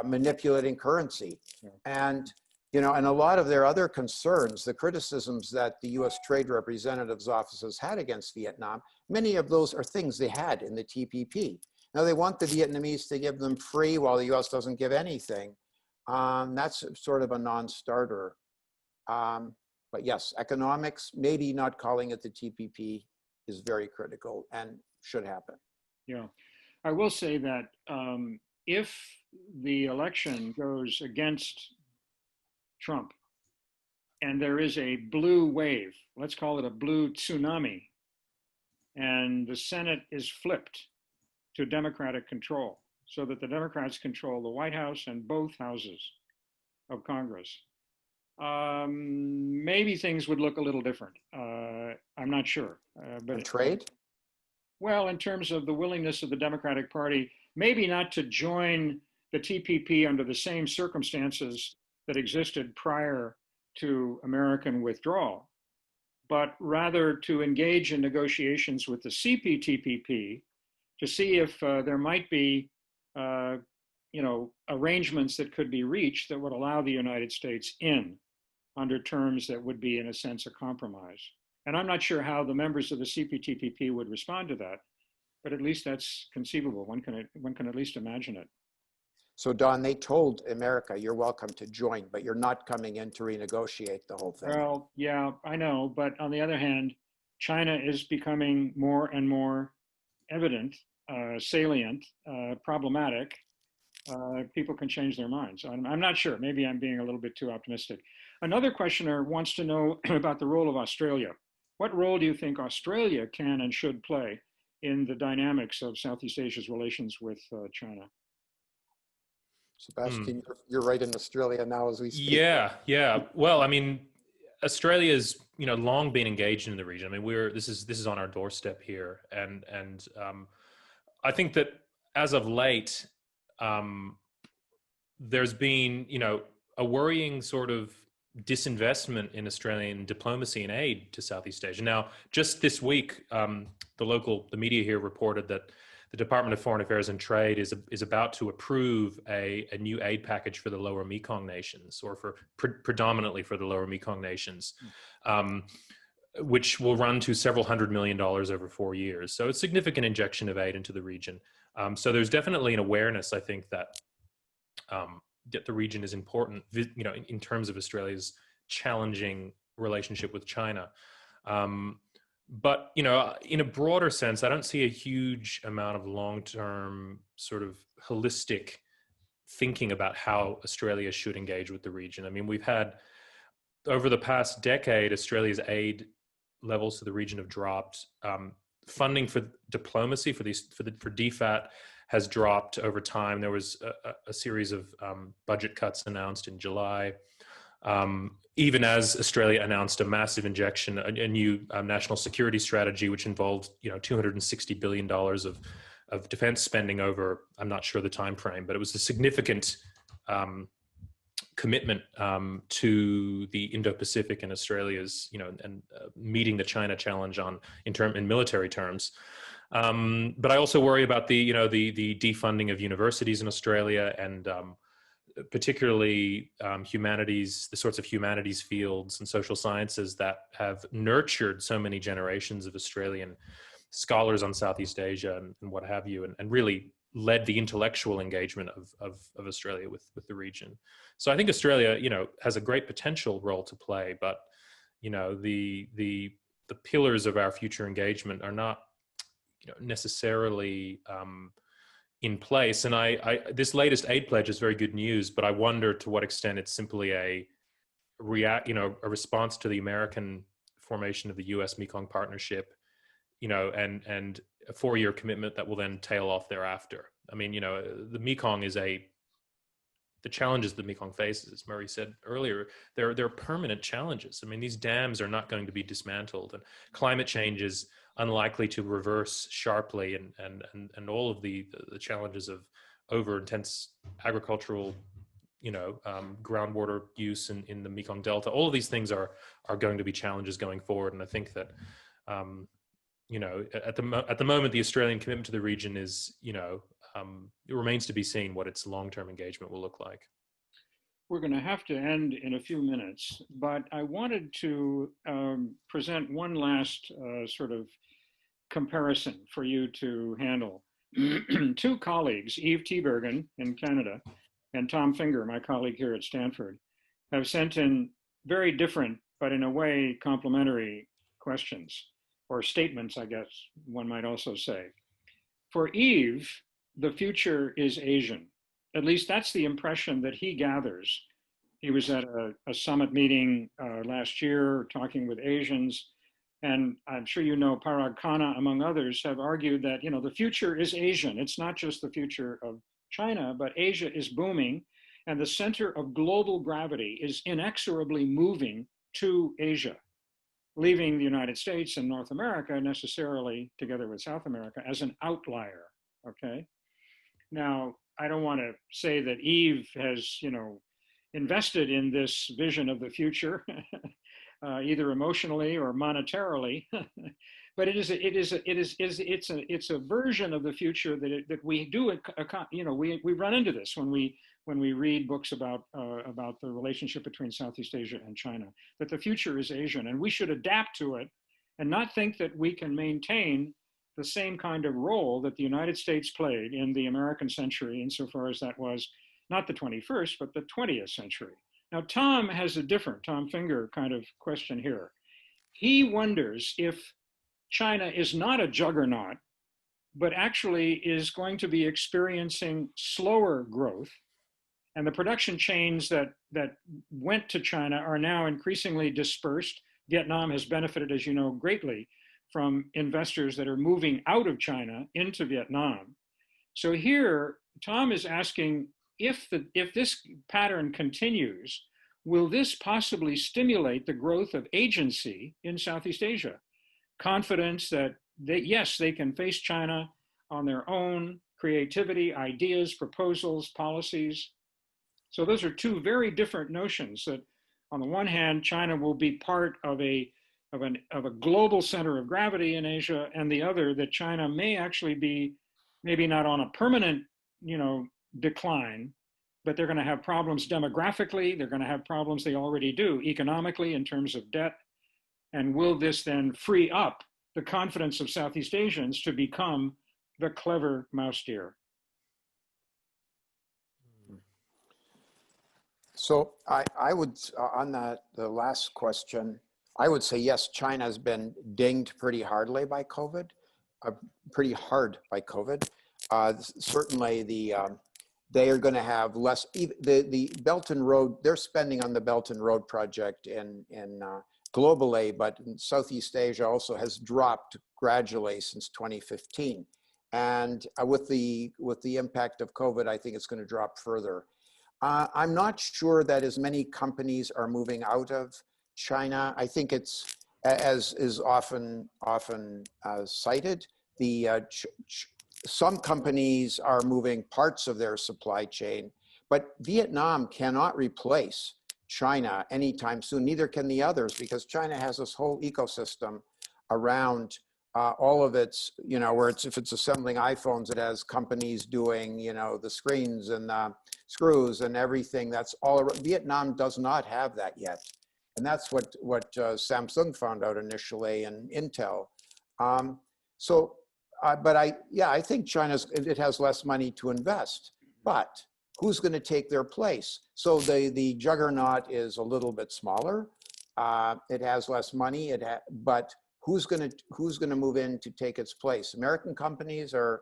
manipulating currency. And and a lot of their other concerns, the criticisms that the U.S. Trade Representative's offices had against Vietnam, many of those are things they had in the TPP. Now they want the Vietnamese to give them free while the U.S. doesn't give anything. That's sort of a non-starter. But But yes, economics, maybe not calling it the TPP is very critical and should happen. Yeah, I will say that if the election goes against Trump and there is a blue wave, let's call it a blue tsunami, and the Senate is flipped to Democratic control so that the Democrats control the White House and both houses of Congress, maybe things would look a little different. I'm not sure. And trade? Well, in terms of the willingness of the Democratic Party, maybe not to join the TPP under the same circumstances that existed prior to American withdrawal, but rather to engage in negotiations with the CPTPP to see if there might be, arrangements that could be reached that would allow the United States in under terms that would be, in a sense, a compromise. And I'm not sure how the members of the CPTPP would respond to that, but at least that's conceivable. One can at least imagine it. So Don, they told America, you're welcome to join, but you're not coming in to renegotiate the whole thing. Well, yeah, I know. But on the other hand, China is becoming more and more evident, salient, problematic. People can change their minds. I'm not sure. Maybe I'm being a little bit too optimistic. Another questioner wants to know about the role of Australia. What role do you think Australia can and should play in the dynamics of Southeast Asia's relations with China? Sebastian, you're right in Australia now as we speak. Yeah. Well, I mean, Australia's long been engaged in the region. I mean, this is on our doorstep here, and I think that as of late, there's been a worrying sort of disinvestment in Australian diplomacy and aid to Southeast Asia. Now, just this week, the media here reported that the Department of Foreign Affairs and Trade is about to approve a new aid package for the Lower Mekong nations, or for predominantly for the Lower Mekong nations, which will run to several $100 million over 4 years. So it's a significant injection of aid into the region. So there's definitely an awareness, I think, that the region is important, in terms of Australia's challenging relationship with China. But, in a broader sense, I don't see a huge amount of long-term sort of holistic thinking about how Australia should engage with the region. I mean, we've had, over the past decade, Australia's aid levels to the region have dropped. Funding for diplomacy, for DFAT, has dropped over time. There was a series of budget cuts announced in July. Even as Australia announced a massive injection, a new national security strategy, which involved $260 billion of defense spending over, I'm not sure the time frame, but it was a significant commitment to the Indo-Pacific and Australia's, and meeting the China challenge in military terms. But I also worry about the defunding of universities in Australia, and particularly humanities, the sorts of humanities fields and social sciences that have nurtured so many generations of Australian scholars on Southeast Asia and what have you, and really led the intellectual engagement of Australia with the region. So I think Australia, has a great potential role to play, but the pillars of our future engagement are not necessarily in place. And this latest aid pledge is very good news, but I wonder to what extent it's simply a response to the American formation of the U.S. Mekong Partnership, and a 4-year commitment that will then tail off thereafter. I mean, the Mekong the challenges the Mekong faces, as Murray said earlier, they're permanent challenges. I mean, these dams are not going to be dismantled, and climate change is unlikely to reverse sharply, and all of the challenges of over intense agricultural, groundwater use in the Mekong Delta. All of these things are going to be challenges going forward, and I think that at the moment the Australian commitment to the region is it remains to be seen what its long-term engagement will look like. We're going to have to end in a few minutes, but I wanted to present one last sort of comparison for you to handle. Two colleagues, Eve Tebergen in Canada and Tom Finger, my colleague here at Stanford, have sent in very different but in a way complementary questions, or statements, I guess one might also say. For Eve, the future is Asian. At least that's the impression that he gathers. He was at a summit meeting last year talking with Asians, and I'm sure you know Parag Khanna, among others, have argued that, you know, the future is Asian. It's not just the future of China, but Asia is booming, and the center of global gravity is inexorably moving to Asia, leaving the United States and North America necessarily, together with South America, as an outlier, okay? Now, I don't want to say that Eve has, you know, invested in this vision of the future, either emotionally or monetarily, but it's a version of the future that we do, you know, we run into this when we read books about the relationship between Southeast Asia and China, that the future is Asian, and we should adapt to it and not think that we can maintain the same kind of role that the United States played in the American century, insofar as that was not the 21st, but the 20th century. Now, Tom Finger kind of question here. He wonders if China is not a juggernaut, but actually is going to be experiencing slower growth. And the production chains that went to China are now increasingly dispersed. Vietnam has benefited, as you know, greatly from investors that are moving out of China into Vietnam. So here, Tom is asking, if this pattern continues, will this possibly stimulate the growth of agency in Southeast Asia? Confidence that yes, they can face China on their own, creativity, ideas, proposals, policies. So those are two very different notions, that on the one hand, China will be part of a global center of gravity in Asia, and the other, that China may actually be maybe not on a permanent, you know, decline, but they're going to have problems demographically. They're going to have problems, they already do, economically in terms of debt. And will this then free up the confidence of Southeast Asians to become the clever mouse deer? So I would, on the last question, I would say, yes, China has been dinged pretty hard by COVID. Certainly they are going to have less, the Belt and Road, they're spending on the Belt and Road project in globally, but in Southeast Asia also has dropped gradually since 2015. And with the impact of COVID, I think it's going to drop further. I'm not sure that as many companies are moving out of China. I think it's, as is often cited, some companies are moving parts of their supply chain, but Vietnam cannot replace China anytime soon. Neither can the others, because China has this whole ecosystem around all of its, you know, where if it's assembling iPhones, it has companies doing, you know, the screens and the screws and everything. That's all around. Vietnam does not have that yet. And that's what Samsung found out initially, and Intel. But I think it has less money to invest, but who's going to take their place? So the juggernaut is a little bit smaller. It has less money, but who's going to move in to take its place? American companies are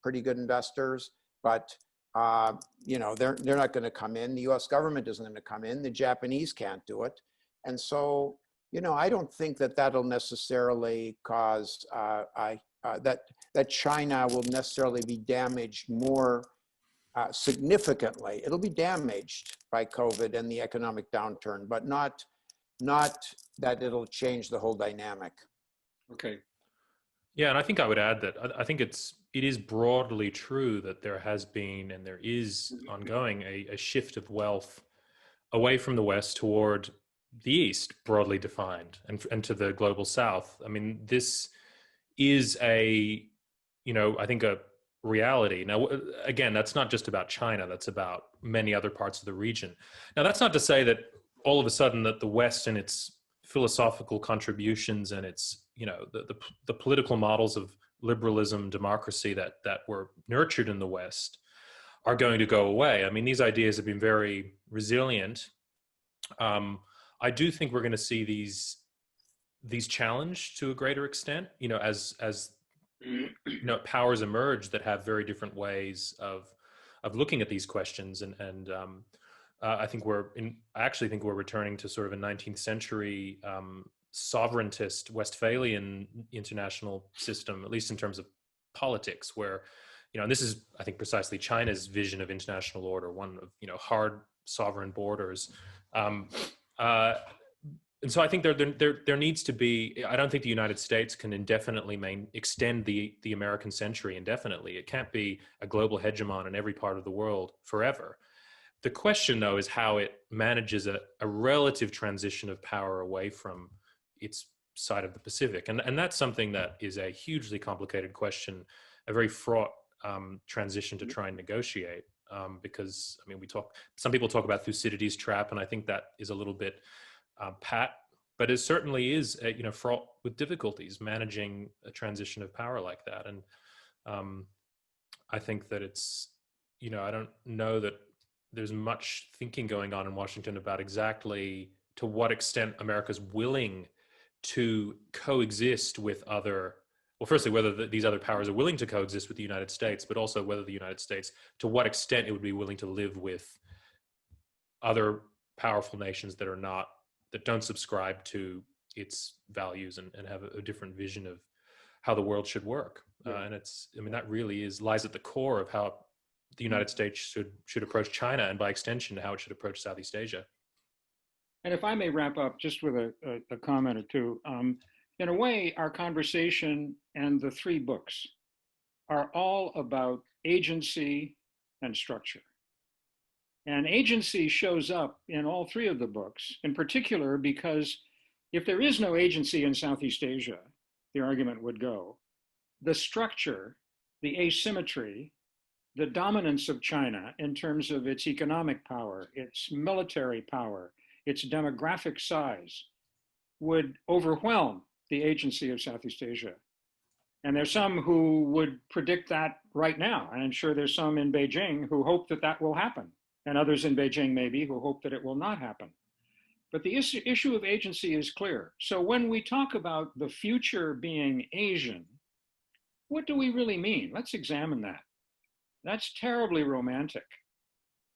pretty good investors, but you know, they're not going to come in. The U.S. government isn't going to come in. The Japanese can't do it. And so, you know, I don't think that that'll necessarily cause that China will necessarily be damaged more significantly. It'll be damaged by COVID and the economic downturn, but not that it'll change the whole dynamic. Okay. Yeah, and I think I would add that I think it is broadly true that there has been and there is ongoing a shift of wealth away from the West toward the East, broadly defined, and to the global South. I mean, this is I think a reality. Now, again, that's not just about China, that's about many other parts of the region. Now, that's not to say that all of a sudden that the West and its philosophical contributions and its, you know, the political models of liberalism, democracy that were nurtured in the West are going to go away. I mean, these ideas have been very resilient. I do think we're going to see these challenged to a greater extent, as powers emerge that have very different ways of looking at these questions, and I actually think we're returning to sort of a 19th century sovereigntist Westphalian international system, at least in terms of politics, where, and this is, I think, precisely China's vision of international order, one of, hard sovereign borders. And so I think there needs to be, I don't think the United States can indefinitely extend the American century indefinitely. It can't be a global hegemon in every part of the world forever. The question, though, is how it manages a relative transition of power away from its side of the Pacific. And that's something that is a hugely complicated question, a very fraught transition to try and negotiate. Because, I mean, some people talk about Thucydides' trap, and I think that is a little bit pat, but it certainly is, fraught with difficulties managing a transition of power like that. And I think that it's, I don't know that there's much thinking going on in Washington about exactly to what extent America's willing to coexist with other, well, firstly, whether these other powers are willing to coexist with the United States, but also whether the United States, to what extent it would be willing to live with other powerful nations that don't subscribe to its values and have a different vision of how the world should work. Yeah. And that really lies at the core of how the United States should approach China, and by extension, how it should approach Southeast Asia. And if I may wrap up just with a comment or two, in a way, our conversation and the three books are all about agency and structure. And agency shows up in all three of the books, in particular, because if there is no agency in Southeast Asia, the argument would go, the structure, the asymmetry, the dominance of China in terms of its economic power, its military power, its demographic size, would overwhelm the agency of Southeast Asia. And there's some who would predict that right now. And I'm sure there's some in Beijing who hope that that will happen, and others in Beijing maybe who hope that it will not happen. But the issue of agency is clear. So when we talk about the future being Asian, what do we really mean? Let's examine that. That's terribly romantic.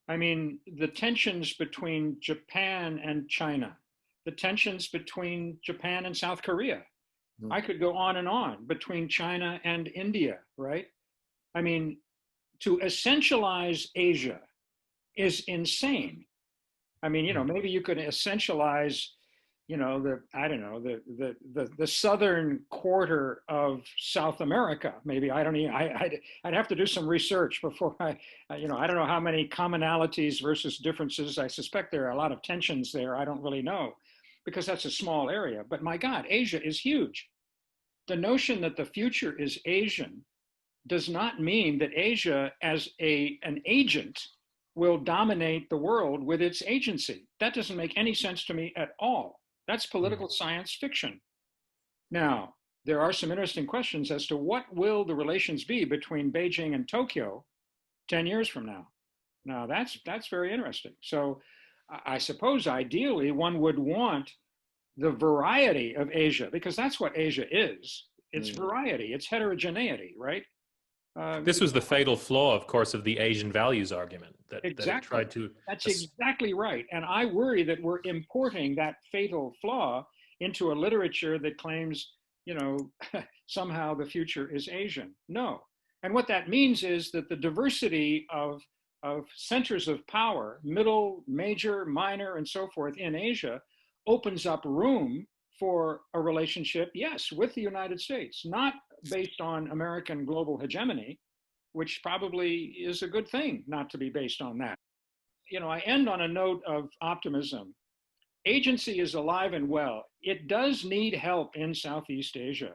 I mean, the tensions between Japan and China, the tensions between Japan and South Korea. I could go on and on, between China and India, right? I mean, to essentialize Asia is insane. I mean, maybe you could essentialize, the southern quarter of South America. Maybe I'd have to do some research before I don't know how many commonalities versus differences. I suspect there are a lot of tensions there. I don't really know, because that's a small area. But my God, Asia is huge. The notion that the future is Asian does not mean that Asia as an agent will dominate the world with its agency. That doesn't make any sense to me at all. That's political science fiction. Now, there are some interesting questions as to what will the relations be between Beijing and Tokyo 10 years from now. Now, that's very interesting. So I suppose ideally one would want the variety of Asia, because that's what Asia is. It's variety, it's heterogeneity, right? This was the fatal flaw, of course, of the Asian values argument that it tried to. That's exactly right. And I worry that we're importing that fatal flaw into a literature that claims, somehow the future is Asian. No. And what that means is that the diversity of centers of power, middle, major, minor, and so forth in Asia, opens up room for a relationship, yes, with the United States, not based on American global hegemony, which probably is a good thing not to be based on that. I end on a note of optimism. Agency is alive and well. It does need help in Southeast Asia.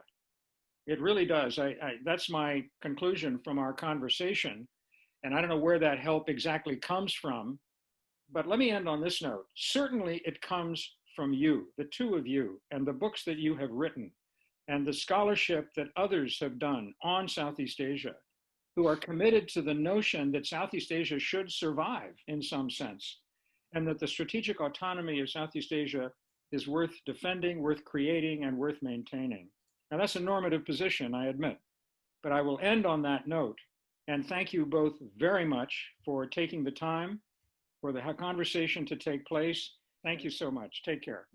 It really does. That's my conclusion from our conversation. And I don't know where that help exactly comes from, but let me end on this note. Certainly it comes from you, the two of you, and the books that you have written, and the scholarship that others have done on Southeast Asia, who are committed to the notion that Southeast Asia should survive in some sense, and that the strategic autonomy of Southeast Asia is worth defending, worth creating, and worth maintaining. Now that's a normative position, I admit, but I will end on that note and thank you both very much for taking the time for the conversation to take place. Thank you so much. Take care.